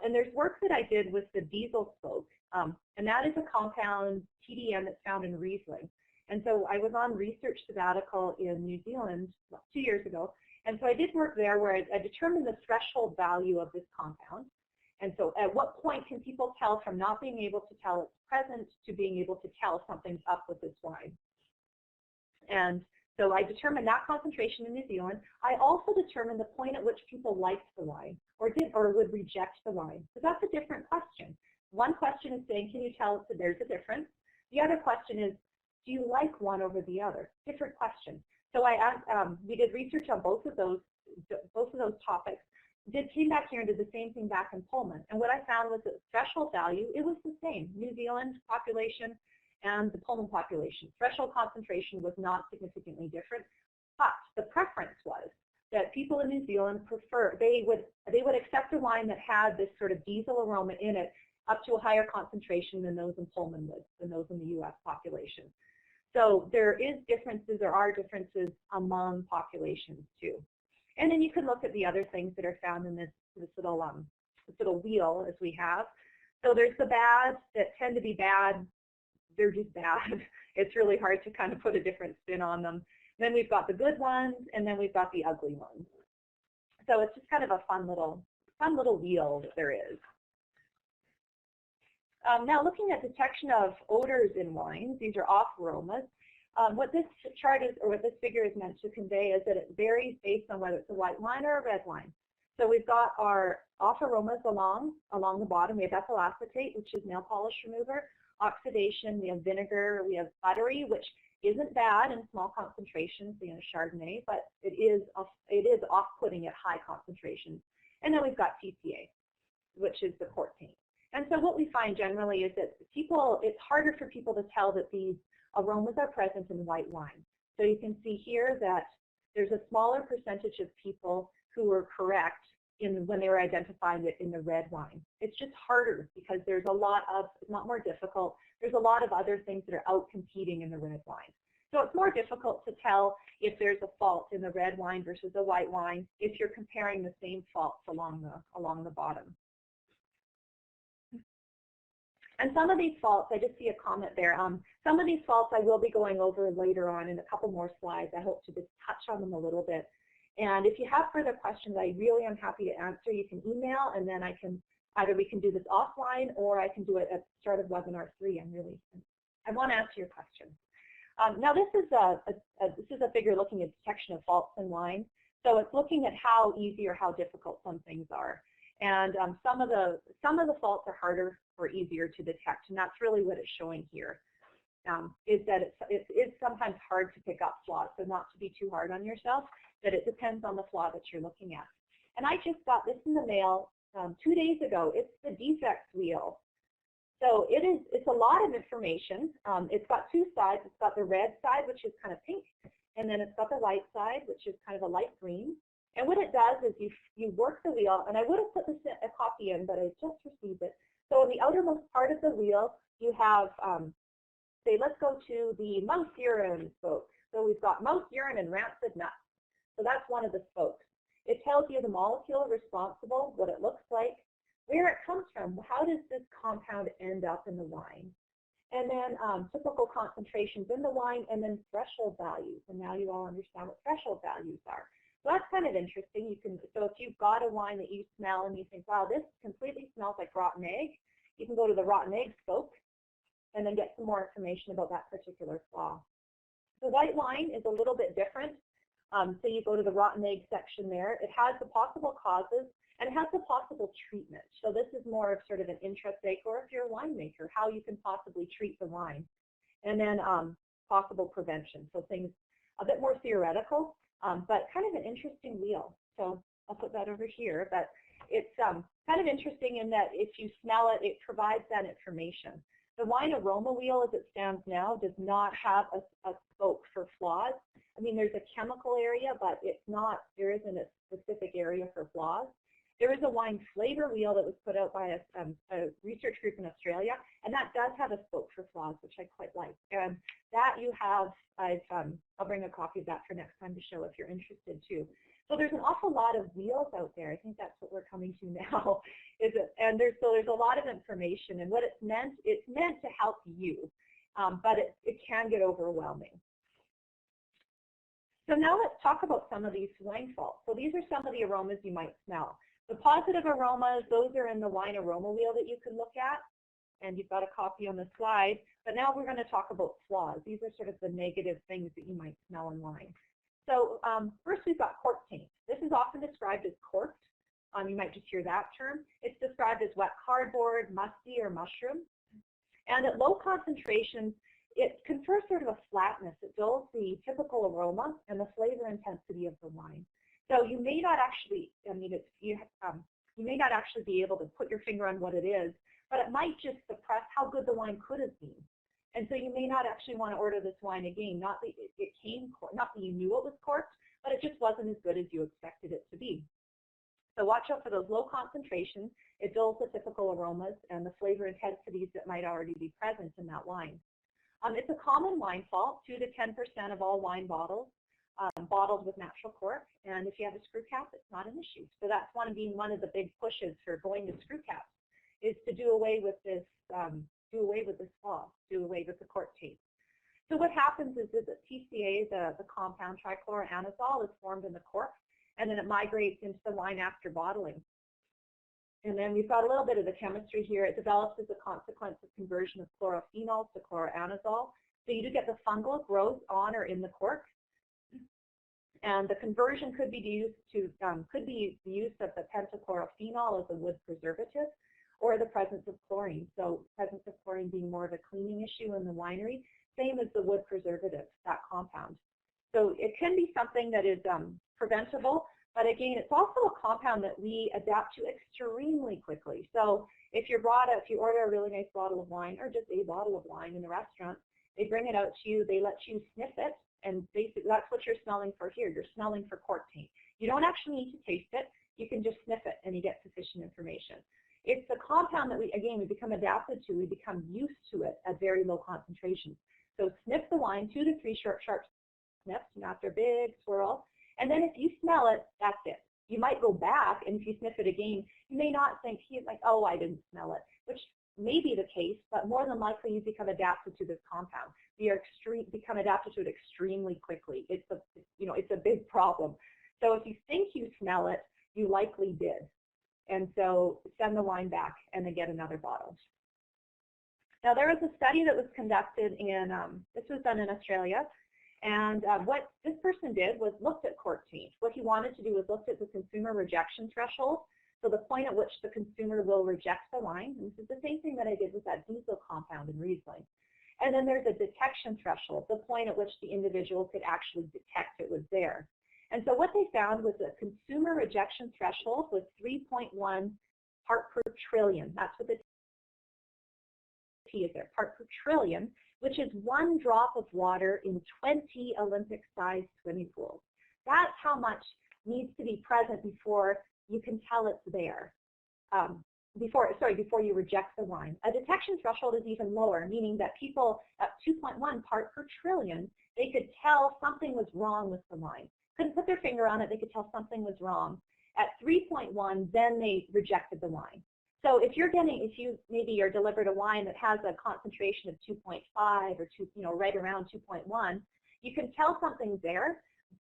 And there's work that I did with the diesel smoke, and that is a compound, TDM, that's found in Riesling. And so I was on research sabbatical in New Zealand 2 years ago, and so I did work there where I determined the threshold value of this compound. And so at what point can people tell from not being able to tell it's present to being able to tell something's up with this wine? And so I determined that concentration in New Zealand. I also determined the point at which people liked the wine or would reject the wine. So that's a different question. One question is saying, can you tell that there's a difference? The other question is, do you like one over the other? Different question. So I asked, we did research on both of those topics. Came back here and did the same thing back in Pullman. And what I found was that threshold value, it was the same. New Zealand population and the Pullman population. Threshold concentration was not significantly different, but the preference was that people in New Zealand they would accept a wine that had this sort of diesel aroma in it up to a higher concentration than those in Pullman would, than those in the U.S. population. So there are differences among populations too. And then you can look at the other things that are found in this little wheel as we have. So there's the bad that tend to be bad. They're just bad. It's really hard to kind of put a different spin on them. Then we've got the good ones, and then we've got the ugly ones. So it's just kind of a fun little wheel that there is. Now looking at detection of odors in wines, these are off aromas. What this chart is, or what this figure is meant to convey, is that it varies based on whether it's a white wine or a red wine. So we've got our off aromas along the bottom. We have ethyl acetate, which is nail polish remover, oxidation, we have vinegar, we have buttery, which isn't bad in small concentrations, you know, Chardonnay, but it is off-putting at high concentrations. And then we've got TCA, which is the Cork taint. And so what we find generally is that it's harder for people to tell that these aromas are present in white wine. So you can see here that there's a smaller percentage of people who were correct when they were identifying it in the red wine. It's just harder because it's not more difficult. There's a lot of other things that are out competing in the red wine. So it's more difficult to tell if there's a fault in the red wine versus the white wine if you're comparing the same faults along the bottom. And some of these faults, I just see a comment there. Some of these faults I will be going over later on in a couple more slides. I hope to just touch on them a little bit. And if you have further questions, I really am happy to answer. You can email, and then either we can do this offline, or I can do it at the start of webinar 3. I want to answer your questions. Now this is a figure looking at detection of faults in wine. So it's looking at how easy or how difficult some things are. And some of the faults are harder or easier to detect, and that's really what it's showing here. Is that it's sometimes hard to pick up flaws, so not to be too hard on yourself, that it depends on the flaw that you're looking at. And I just got this in the mail 2 days ago. It's the defects wheel. So it's a lot of information. It's got two sides. It's got the red side, which is kind of pink, and then it's got the white side, which is kind of a light green. And what it does is you work the wheel, and I would have put a copy in, but I just received it. So in the outermost part of the wheel, you have, say, let's go to the mouse urine spoke. So we've got mouse urine and rancid nuts. So that's one of the spokes. It tells you the molecule responsible, what it looks like, where it comes from, how does this compound end up in the wine, and then typical concentrations in the wine, and then threshold values. And now you all understand what threshold values are. So that's kind of interesting. So if you've got a wine that you smell and you think, wow, this completely smells like rotten egg, you can go to the rotten egg spoke and then get some more information about that particular flaw. The white wine is a little bit different. So you go to the rotten egg section there. It has the possible causes and it has the possible treatment. So this is more of sort of an intro-sake, or if you're a winemaker, how you can possibly treat the wine. And then possible prevention. So things a bit more theoretical. But kind of an interesting wheel. So I'll put that over here. But it's kind of interesting in that if you smell it, it provides that information. The wine aroma wheel, as it stands now, does not have a spoke for flaws. I mean, there's a chemical area, but there isn't a specific area for flaws. There is a wine flavor wheel that was put out by a research group in Australia, and that does have a spoke for flaws, which I quite like. And that you have, I'll bring a copy of that for next time to show if you're interested too. So there's an awful lot of wheels out there. I think that's what we're coming to now. And there's a lot of information, and what it's meant to help you, but it can get overwhelming. So now let's talk about some of these wine faults. So these are some of the aromas you might smell. The positive aromas, those are in the wine aroma wheel that you can look at, and you've got a copy on the slide. But now we're going to talk about flaws. These are sort of the negative things that you might smell in wine. So first we've got cork taint. This is often described as corked. You might just hear that term. It's described as wet cardboard, musty, or mushroom. And at low concentrations, it confers sort of a flatness. It dulls the typical aroma and the flavor intensity of the wine. So you may not actually, you may not actually be able to put your finger on what it is, but it might just suppress how good the wine could have been. And so you may not actually want to order this wine again. Not that not that you knew it was corked, but it just wasn't as good as you expected it to be. So watch out for those low concentrations. It dulls the typical aromas and the flavor intensities that might already be present in that wine. It's a common wine fault. 2 to 10% of all wine bottles bottled with natural cork, and if you have a screw cap, it's not an issue. So that's one of the big pushes for going to screw caps, is to do away with this flaw, do away with the cork taint. So what happens is that TCA, the compound trichloroanisole, is formed in the cork, and then it migrates into the wine after bottling. And then we've got a little bit of the chemistry here. It develops as a consequence of conversion of chlorophenols to chloroanazole. So you do get the fungal growth on or in the cork. And the conversion could be used to the use of the pentachlorophenol as a wood preservative, or the presence of chlorine. So presence of chlorine being more of a cleaning issue in the winery, same as the wood preservative, that compound. So it can be something that is preventable, but again, it's also a compound that we adapt to extremely quickly. So if you order a really nice bottle of wine, or just a bottle of wine in the restaurant, they bring it out to you, they let you sniff it, and basically that's what you're smelling for here. You're smelling for cork taint. You don't actually need to taste it. You can just sniff it and you get sufficient information. It's a compound that we become adapted to, we become used to it at very low concentrations. So sniff the wine, 2 to 3 short, sharp sniffs, not after a big swirl. And then if you smell it, that's it. You might go back, and if you sniff it again, you may not think, like, oh, I didn't smell it, which may be the case, but more than likely you become adapted to this compound. We become adapted to it extremely quickly. It's a big problem. So if you think you smell it, you likely did. And so send the wine back and then get another bottle. Now there was a study that was conducted in, this was done in Australia, and what this person did was looked at cork taint. What he wanted to do was looked at the consumer rejection threshold, so the point at which the consumer will reject the wine. And this is the same thing that I did with that diesel compound in Riesling. And then there's a detection threshold, the point at which the individual could actually detect it was there. And so what they found was that consumer rejection threshold was 3.1 part per trillion. That's what the T is there, part per trillion, which is 1 drop of water in 20 Olympic-sized swimming pools. That's how much needs to be present before you can tell it's there. Before you reject the wine. A detection threshold is even lower, meaning that people at 2.1 part per trillion, they could tell something was wrong with the wine. Couldn't put their finger on it, they could tell something was wrong. At 3.1, then they rejected the wine. So if maybe you're delivered a wine that has a concentration of 2.5 or right around 2.1, you can tell something's there,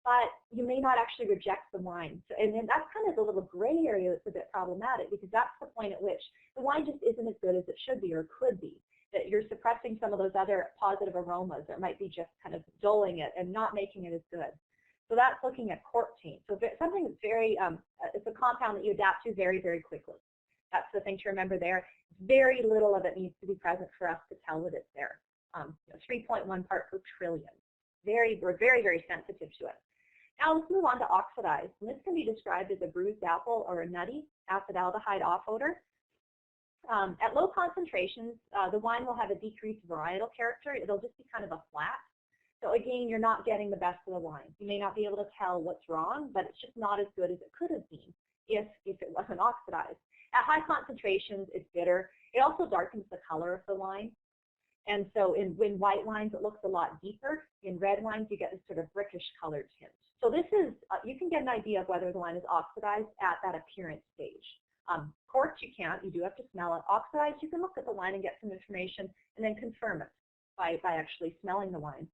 but you may not actually reject the wine. So, and then that's kind of the little gray area that's a bit problematic, because that's the point at which the wine just isn't as good as it should be or could be, that you're suppressing some of those other positive aromas that might be just kind of dulling it and not making it as good. So that's looking at cork taint. So something that's very, it's a compound that you adapt to very, very quickly. That's the thing to remember there. Very little of it needs to be present for us to tell that it's there. 3.1 part per trillion. We're very, very sensitive to it. Now let's move on to oxidized. And this can be described as a bruised apple or a nutty acetaldehyde off-odor. At low concentrations, the wine will have a decreased varietal character. It'll just be kind of a flat. So again, you're not getting the best of the wine. You may not be able to tell what's wrong, but it's just not as good as it could have been if it wasn't oxidized. At high concentrations, it's bitter. It also darkens the color of the wine. And so in white wines, it looks a lot deeper. In red wines, you get this sort of brickish colored tint. So this is, you can get an idea of whether the wine is oxidized at that appearance stage. Corked, you can't. You do have to smell it. Oxidized, you can look at the wine and get some information and then confirm it by actually smelling the wine.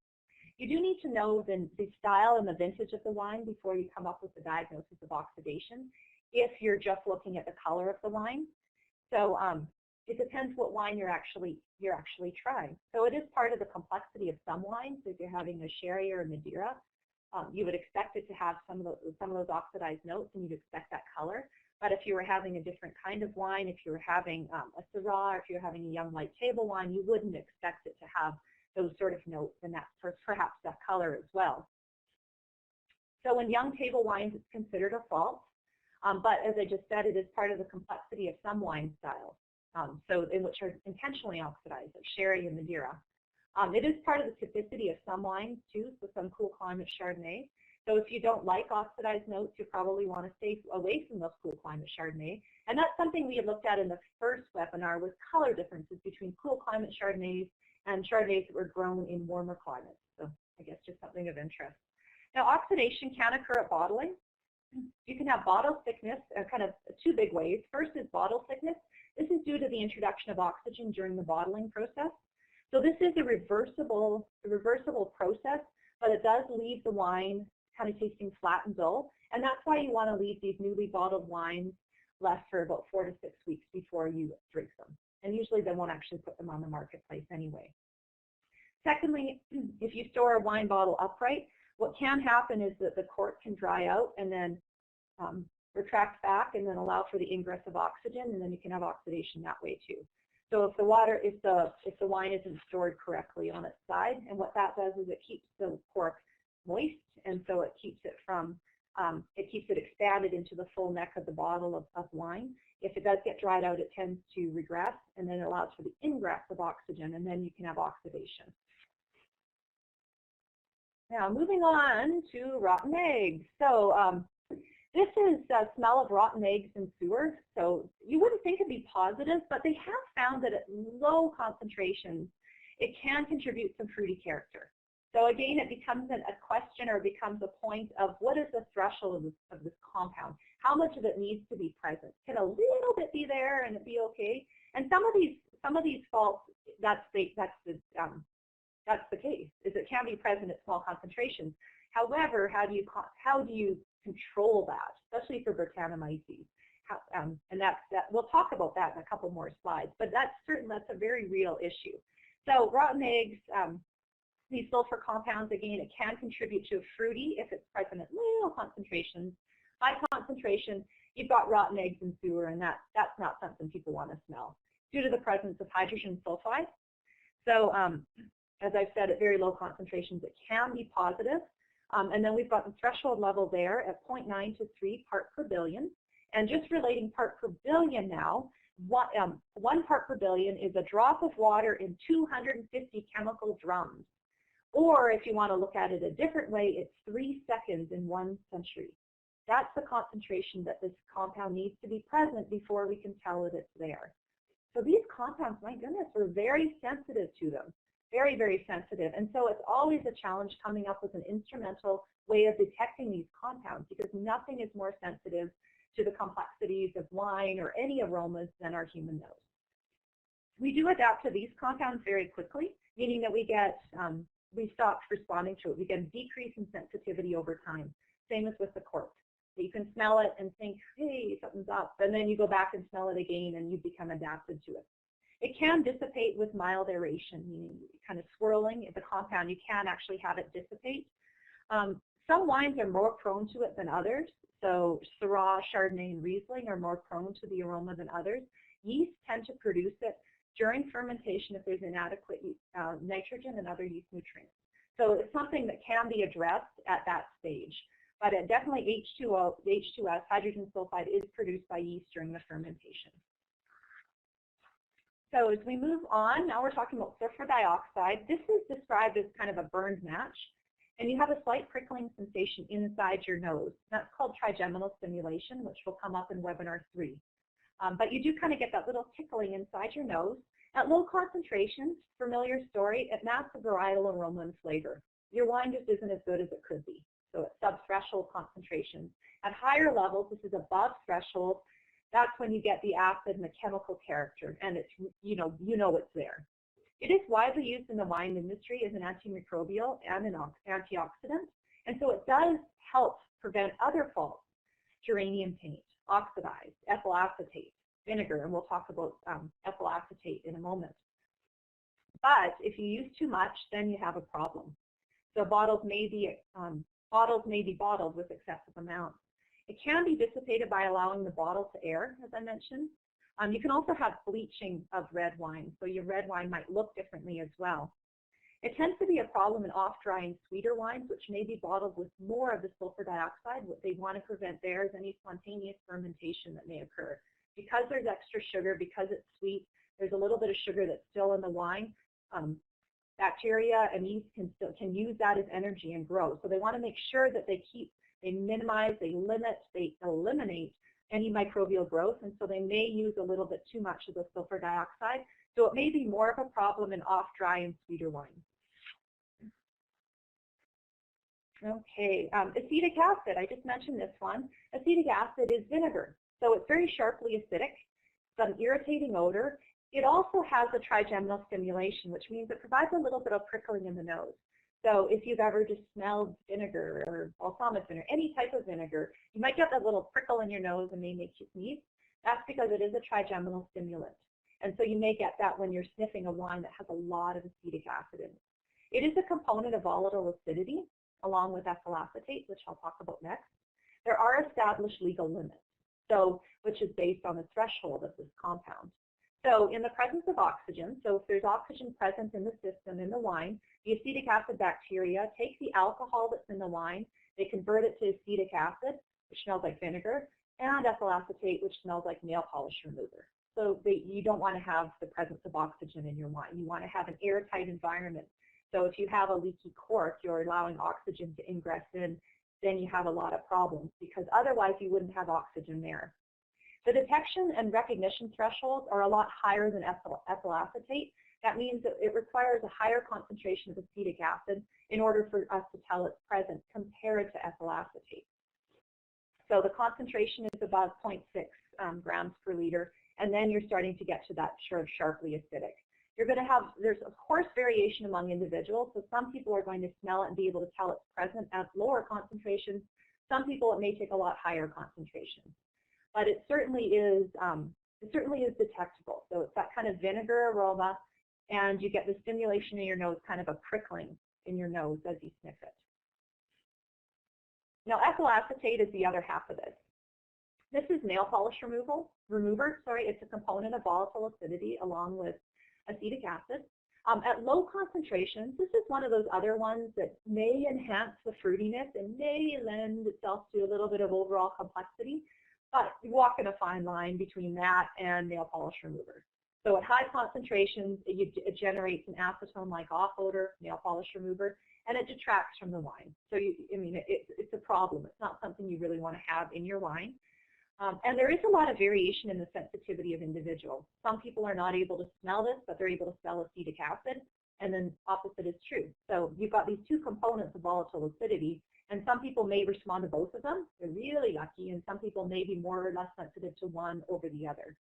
You do need to know the style and the vintage of the wine before you come up with the diagnosis of oxidation, if you're just looking at the color of the wine. So it depends what wine you're actually trying. So it is part of the complexity of some wines. If you're having a sherry or a Madeira, you would expect it to have some of those oxidized notes, and you'd expect that color. But if you were having a different kind of wine, if you were having a Syrah, or if you're having a young white table wine, you wouldn't expect it to have those sort of notes, and that's perhaps that color as well. So in young table wines, it's considered a fault. But as I just said, it is part of the complexity of some wine styles, in which are intentionally oxidized, like sherry and Madeira. It is part of the typicity of some wines too, so some cool climate Chardonnay. So if you don't like oxidized notes, you probably want to stay away from those cool climate Chardonnay. And that's something we had looked at in the first webinar, was color differences between cool climate Chardonnays and Chardonnays that were grown in warmer climates. So I guess just something of interest. Now oxidation can occur at bottling. You can have bottle thickness, kind of 2 big ways. First is bottle thickness. This is due to the introduction of oxygen during the bottling process. So this is a reversible process, but it does leave the wine kind of tasting flat and dull. And that's why you want to leave these newly bottled wines left for about 4 to 6 weeks before you drink them. And usually they won't actually put them on the marketplace anyway. Secondly, if you store a wine bottle upright, what can happen is that the cork can dry out and then retract back and then allow for the ingress of oxygen, and then you can have oxidation that way too. So if the wine isn't stored correctly on its side, and what that does is it keeps the cork moist, and so it keeps it from it keeps it expanded into the full neck of the bottle of wine. If it does get dried out, it tends to regress, and then it allows for the ingress of oxygen, and then you can have oxidation. Now, moving on to rotten eggs. So this is the smell of rotten eggs in sewer. So you wouldn't think it'd be positive, but they have found that at low concentrations, it can contribute some fruity character. So again, it becomes a question, or becomes a point of what is the threshold of this compound? How much of it needs to be present? Can a little bit be there and it be okay? And some of these faults, that's the case, is it can be present at small concentrations. However, how do you control that, especially for Brettanomyces? And we'll talk about that in a couple more slides, but that's a very real issue. So rotten eggs, these sulfur compounds, again, it can contribute to a fruity if it's present at little concentrations. High concentration, you've got rotten eggs in sewer, and that's not something people want to smell due to the presence of hydrogen sulfide. So as I've said, at very low concentrations, it can be positive. And then we've got the threshold level there at 0.9 to 3 part per billion. And just relating part per billion now, 1 part per billion is a drop of water in 250 chemical drums. Or if you want to look at it a different way, it's 3 seconds in 1 century. That's the concentration that this compound needs to be present before we can tell that it's there. So these compounds, my goodness, we're very sensitive to them. Very, very sensitive. And so it's always a challenge coming up with an instrumental way of detecting these compounds, because nothing is more sensitive to the complexities of wine or any aromas than our human nose. We do adapt to these compounds very quickly, meaning that we stop responding to it. We get a decrease in sensitivity over time. Same as with the cork. You can smell it and think, hey, something's up, and then you go back and smell it again and you become adapted to it. It can dissipate with mild aeration, meaning kind of swirling the compound. You can actually have it dissipate. Some wines are more prone to it than others. So Syrah, Chardonnay, and Riesling are more prone to the aroma than others. Yeast tend to produce it during fermentation if there's inadequate nitrogen and other yeast nutrients. So it's something that can be addressed at that stage. But definitely H2S, hydrogen sulfide, is produced by yeast during the fermentation. So as we move on, now we're talking about sulfur dioxide. This is described as kind of a burned match, and you have a slight prickling sensation inside your nose. That's called trigeminal stimulation, which will come up in webinar 3. But you do kind of get that little tickling inside your nose. At low concentrations, familiar story, it masks the varietal aroma and flavor. Your wine just isn't as good as it could be. So at sub-threshold concentrations. At higher levels, this is above threshold. That's when you get the acid and the chemical character, and it's you know it's there. It is widely used in the wine industry as an antimicrobial and an antioxidant, and so it does help prevent other faults: geranium taint, oxidized, ethyl acetate, vinegar, and we'll talk about ethyl acetate in a moment. But if you use too much, then you have a problem. So bottles may be bottled with excessive amounts. It can be dissipated by allowing the bottle to air, as I mentioned. You can also have bleaching of red wine, so your red wine might look differently as well. It tends to be a problem in off-dry and sweeter wines, which may be bottled with more of the sulfur dioxide. What they want to prevent there is any spontaneous fermentation that may occur. Because there's extra sugar, because it's sweet, there's a little bit of sugar that's still in the wine. Bacteria and yeast can use that as energy and grow. So they want to make sure that they minimize, they limit, they eliminate any microbial growth, and so they may use a little bit too much of the sulfur dioxide. So it may be more of a problem in off-dry and sweeter wines. Okay, acetic acid, I just mentioned this one. Acetic acid is vinegar, so it's very sharply acidic, some irritating odor. It also has a trigeminal stimulation, which means it provides a little bit of prickling in the nose. So if you've ever just smelled vinegar or balsamic vinegar, any type of vinegar, you might get that little prickle in your nose and may make you sneeze. That's because it is a trigeminal stimulant. And so you may get that when you're sniffing a wine that has a lot of acetic acid in it. It is a component of volatile acidity, along with ethyl acetate, which I'll talk about next. There are established legal limits, which is based on the threshold of this compound. So in the presence of oxygen, so if there's oxygen present in the system, in the wine, the acetic acid bacteria take the alcohol that's in the wine, they convert it to acetic acid, which smells like vinegar, and ethyl acetate, which smells like nail polish remover. So you don't want to have the presence of oxygen in your wine. You want to have an airtight environment. So if you have a leaky cork, you're allowing oxygen to ingress in, then you have a lot of problems, because otherwise you wouldn't have oxygen there. The detection and recognition thresholds are a lot higher than ethyl acetate. That means that it requires a higher concentration of acetic acid in order for us to tell it's present compared to ethyl acetate. So the concentration is about 0.6 grams per liter, and then you're starting to get to that sort of sharply acidic. You're going to have, there's of course variation among individuals, so some people are going to smell it and be able to tell it's present at lower concentrations. Some people it may take a lot higher concentrations. But it certainly is detectable. So it's that kind of vinegar aroma, and you get the stimulation in your nose, kind of a prickling in your nose as you sniff it. Now, ethyl acetate is the other half of this. This is nail polish remover. It's a component of volatile acidity along with acetic acid. At low concentrations, this is one of those other ones that may enhance the fruitiness and may lend itself to a little bit of overall complexity. But you walk in a fine line between that and nail polish remover. So at high concentrations, it generates an acetone-like off-odor, nail polish remover, and it detracts from the wine. So it's a problem. It's not something you really want to have in your wine. And there is a lot of variation in the sensitivity of individuals. Some people are not able to smell this, but they're able to smell acetic acid, and then opposite is true. So you've got these two components of volatile acidity, and some people may respond to both of them. They're really lucky, and some people may be more or less sensitive to one over the other.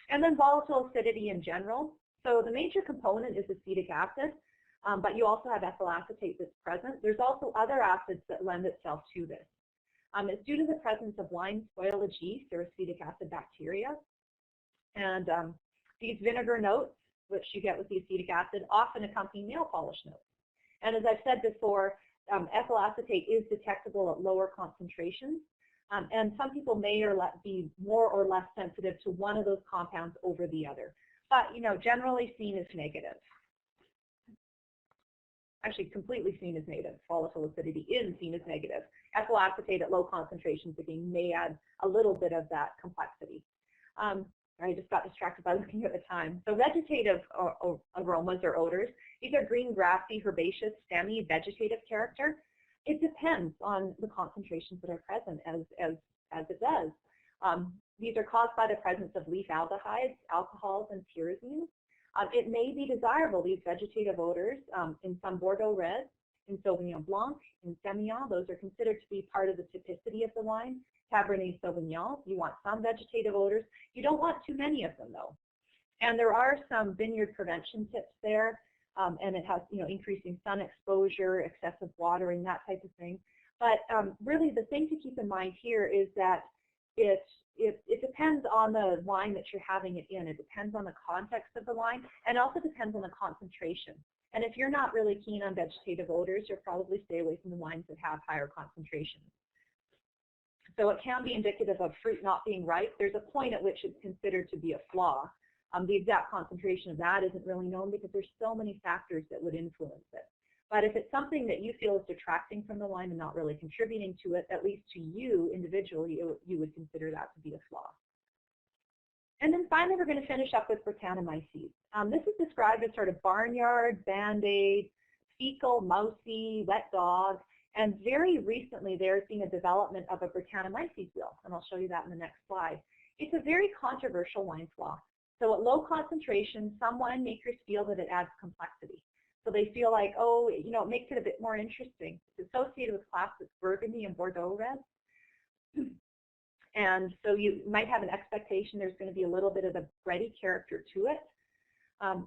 And then volatile acidity in general. So the major component is acetic acid, but you also have ethyl acetate that's present. There's also other acids that lend itself to this. It's due to the presence of wine spoilage yeast or acetic acid bacteria. And these vinegar notes, which you get with the acetic acid, often accompany nail polish notes. And as I've said before, ethyl acetate is detectable at lower concentrations. And some people may be more or less sensitive to one of those compounds over the other. But, generally seen as negative. Actually, completely seen as negative. Volatile acidity is seen as negative. Ethyl acetate at low concentrations, again, may add a little bit of that complexity. I just got distracted by looking at the time. So vegetative aromas or odors, these are green, grassy, herbaceous, stemmy, vegetative character. It depends on the concentrations that are present as it does. These are caused by the presence of leaf aldehydes, alcohols, and pyrazines. It may be desirable, these vegetative odors, in some Bordeaux reds, in Sauvignon blanc, in Semillon. Those are considered to be part of the typicity of the wine. Cabernet Sauvignon, you want some vegetative odors. You don't want too many of them, though. And there are some vineyard prevention tips there, and it has, increasing sun exposure, excessive watering, that type of thing. But really, the thing to keep in mind here is that it depends on the wine that you're having it in. It depends on the context of the wine, and also depends on the concentration. And if you're not really keen on vegetative odors, you'll probably stay away from the wines that have higher concentrations. So it can be indicative of fruit not being ripe. There's a point at which it's considered to be a flaw. The exact concentration of that isn't really known because there's so many factors that would influence it. But if it's something that you feel is detracting from the wine and not really contributing to it, at least to you individually, you would consider that to be a flaw. And then finally, we're going to finish up with Brettanomyces. This is described as sort of barnyard, band-aid, fecal, mousy, wet dog. And very recently, there's been a development of a Brettanomyces wheel, and I'll show you that in the next slide. It's a very controversial wine flaw. So at low concentration, some winemakers feel that it adds complexity. So they feel like, oh, it makes it a bit more interesting. It's associated with classic Burgundy and Bordeaux reds. And so you might have an expectation there's going to be a little bit of a bready character to it.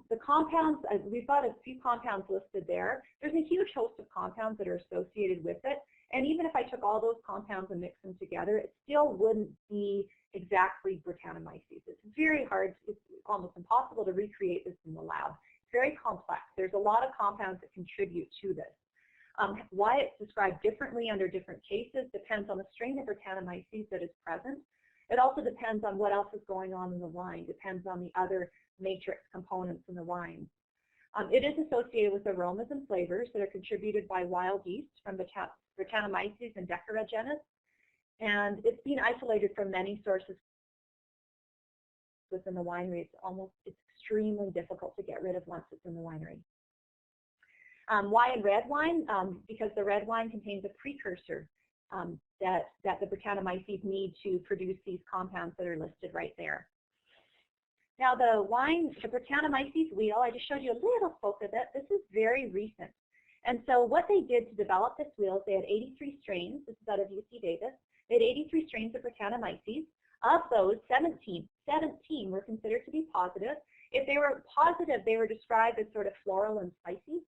The compounds, we've got a few compounds listed there. There's a huge host of compounds that are associated with it. And even if I took all those compounds and mixed them together, it still wouldn't be exactly Brettanomyces. It's very hard, it's almost impossible to recreate this in the lab. It's very complex. There's a lot of compounds that contribute to this. Why it's described differently under different cases depends on the strain of Brettanomyces that is present. It also depends on what else is going on in the wine, depends on the other matrix components in the wine. It is associated with aromas and flavors that are contributed by wild yeast from Brettanomyces and Decara genus, and it's being isolated from many sources within the winery. It's extremely difficult to get rid of once it's in the winery. Why in red wine? Because the red wine contains a precursor that the Brettanomyces need to produce these compounds that are listed right there. Now the Brettanomyces wheel, I just showed you a little spoke of it. This is very recent. And so what they did to develop this wheel is they had 83 strains. This is out of UC Davis. They had 83 strains of Brettanomyces. Of those, 17 were considered to be positive. If they were positive, they were described as sort of floral and spicy.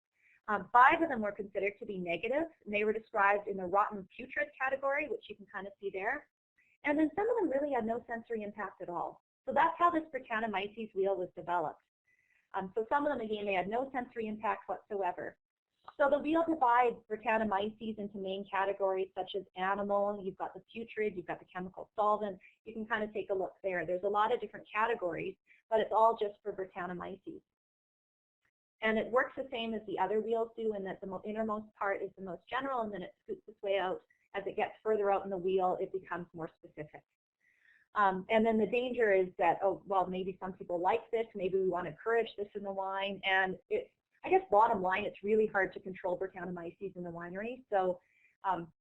5 of them were considered to be negative, and they were described in the rotten putrid category, which you can kind of see there. And then some of them really had no sensory impact at all. So that's how this Brettanomyces wheel was developed. So some of them, again, they had no sensory impact whatsoever. So the wheel divides Brettanomyces into main categories such as animal, you've got the putrid, you've got the chemical solvent. You can kind of take a look there. There's a lot of different categories, but it's all just for Brettanomyces. And it works the same as the other wheels do in that the innermost part is the most general, and then it scoots its way out. As it gets further out in the wheel, it becomes more specific. And then the danger is that, oh, well, maybe some people like this, maybe we want to encourage this in the wine. And I guess bottom line, it's really hard to control Brettanomyces in the winery. So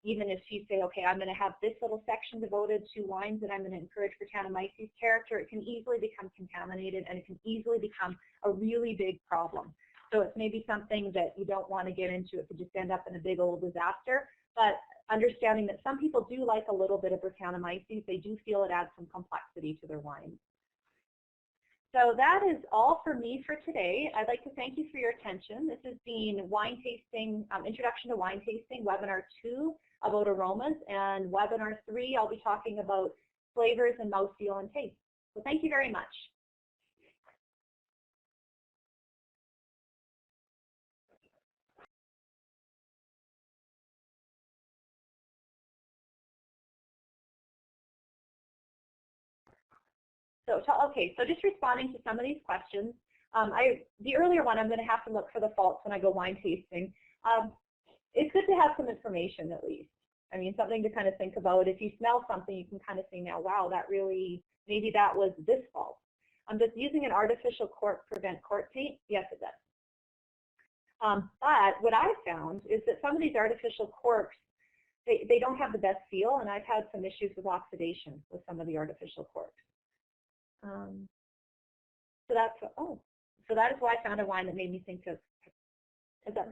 even if you say, okay, I'm going to have this little section devoted to wines and I'm going to encourage Brettanomyces character, it can easily become contaminated and it can easily become a really big problem. So it's maybe something that you don't want to get into. It could just end up in a big old disaster. But understanding that some people do like a little bit of Brettanomyces, they do feel it adds some complexity to their wine. So that is all for me for today. I'd like to thank you for your attention. This has been Wine Tasting, Introduction to Wine Tasting, Webinar 2 about aromas, and Webinar 3, I'll be talking about flavors and mouthfeel and taste. So thank you very much. So just responding to some of these questions. The earlier one, I'm going to have to look for the faults when I go wine tasting. It's good to have some information at least. I mean, something to kind of think about. If you smell something, you can kind of say now, wow, that really, maybe that was this fault. Does using an artificial cork prevent cork taint? Yes, it does. But what I've found is that some of these artificial corks, they don't have the best feel, and I've had some issues with oxidation with some of the artificial corks. So that is why I found a wine that made me think of, is that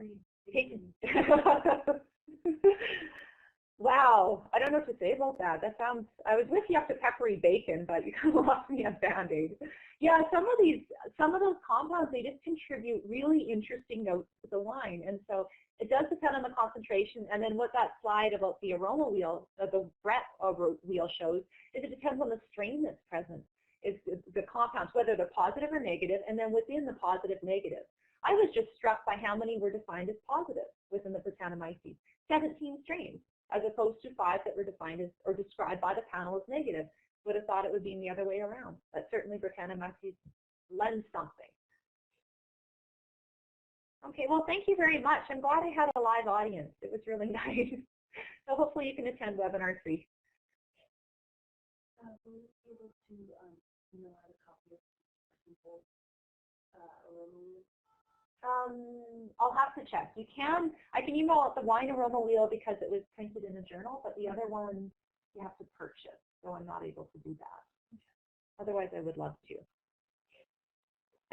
wow, I don't know what to say about that. That sounds, I was with you up to peppery bacon, but you kind of lost me at Band-Aid. Yeah, some of those compounds, they just contribute really interesting notes to the wine. And so it does depend on the concentration. And then what that slide about the aroma wheel, the Brett wheel shows, is it depends on the strain that's present. It's the compounds, whether they're positive or negative, and then within the positive negative. I was just struck by how many were defined as positive within the Brettanomyces, 17 strains, as opposed to 5 that were defined as, or described by the panel as negative. Would have thought it would be the other way around, but certainly Brettanomyces lends something. Okay, well, thank you very much. I'm glad I had a live audience. It was really nice. So hopefully you can attend webinar 3. Were you able to email out a copy of simple aroma wheel? I'll have to check. I can email out the wine aroma wheel because it was printed in a journal, but the other one you have to purchase, so I'm not able to do that. Otherwise, I would love to.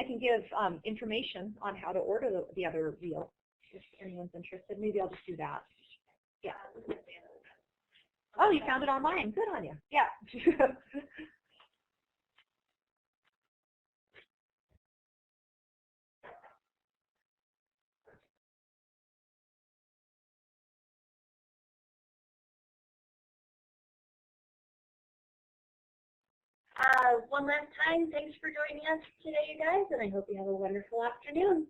I can give information on how to order the other wheel if anyone's interested. Maybe I'll just do that. Yeah. Oh, you found it online. Good on you. Yeah. One last time, thanks for joining us today, you guys, and I hope you have a wonderful afternoon.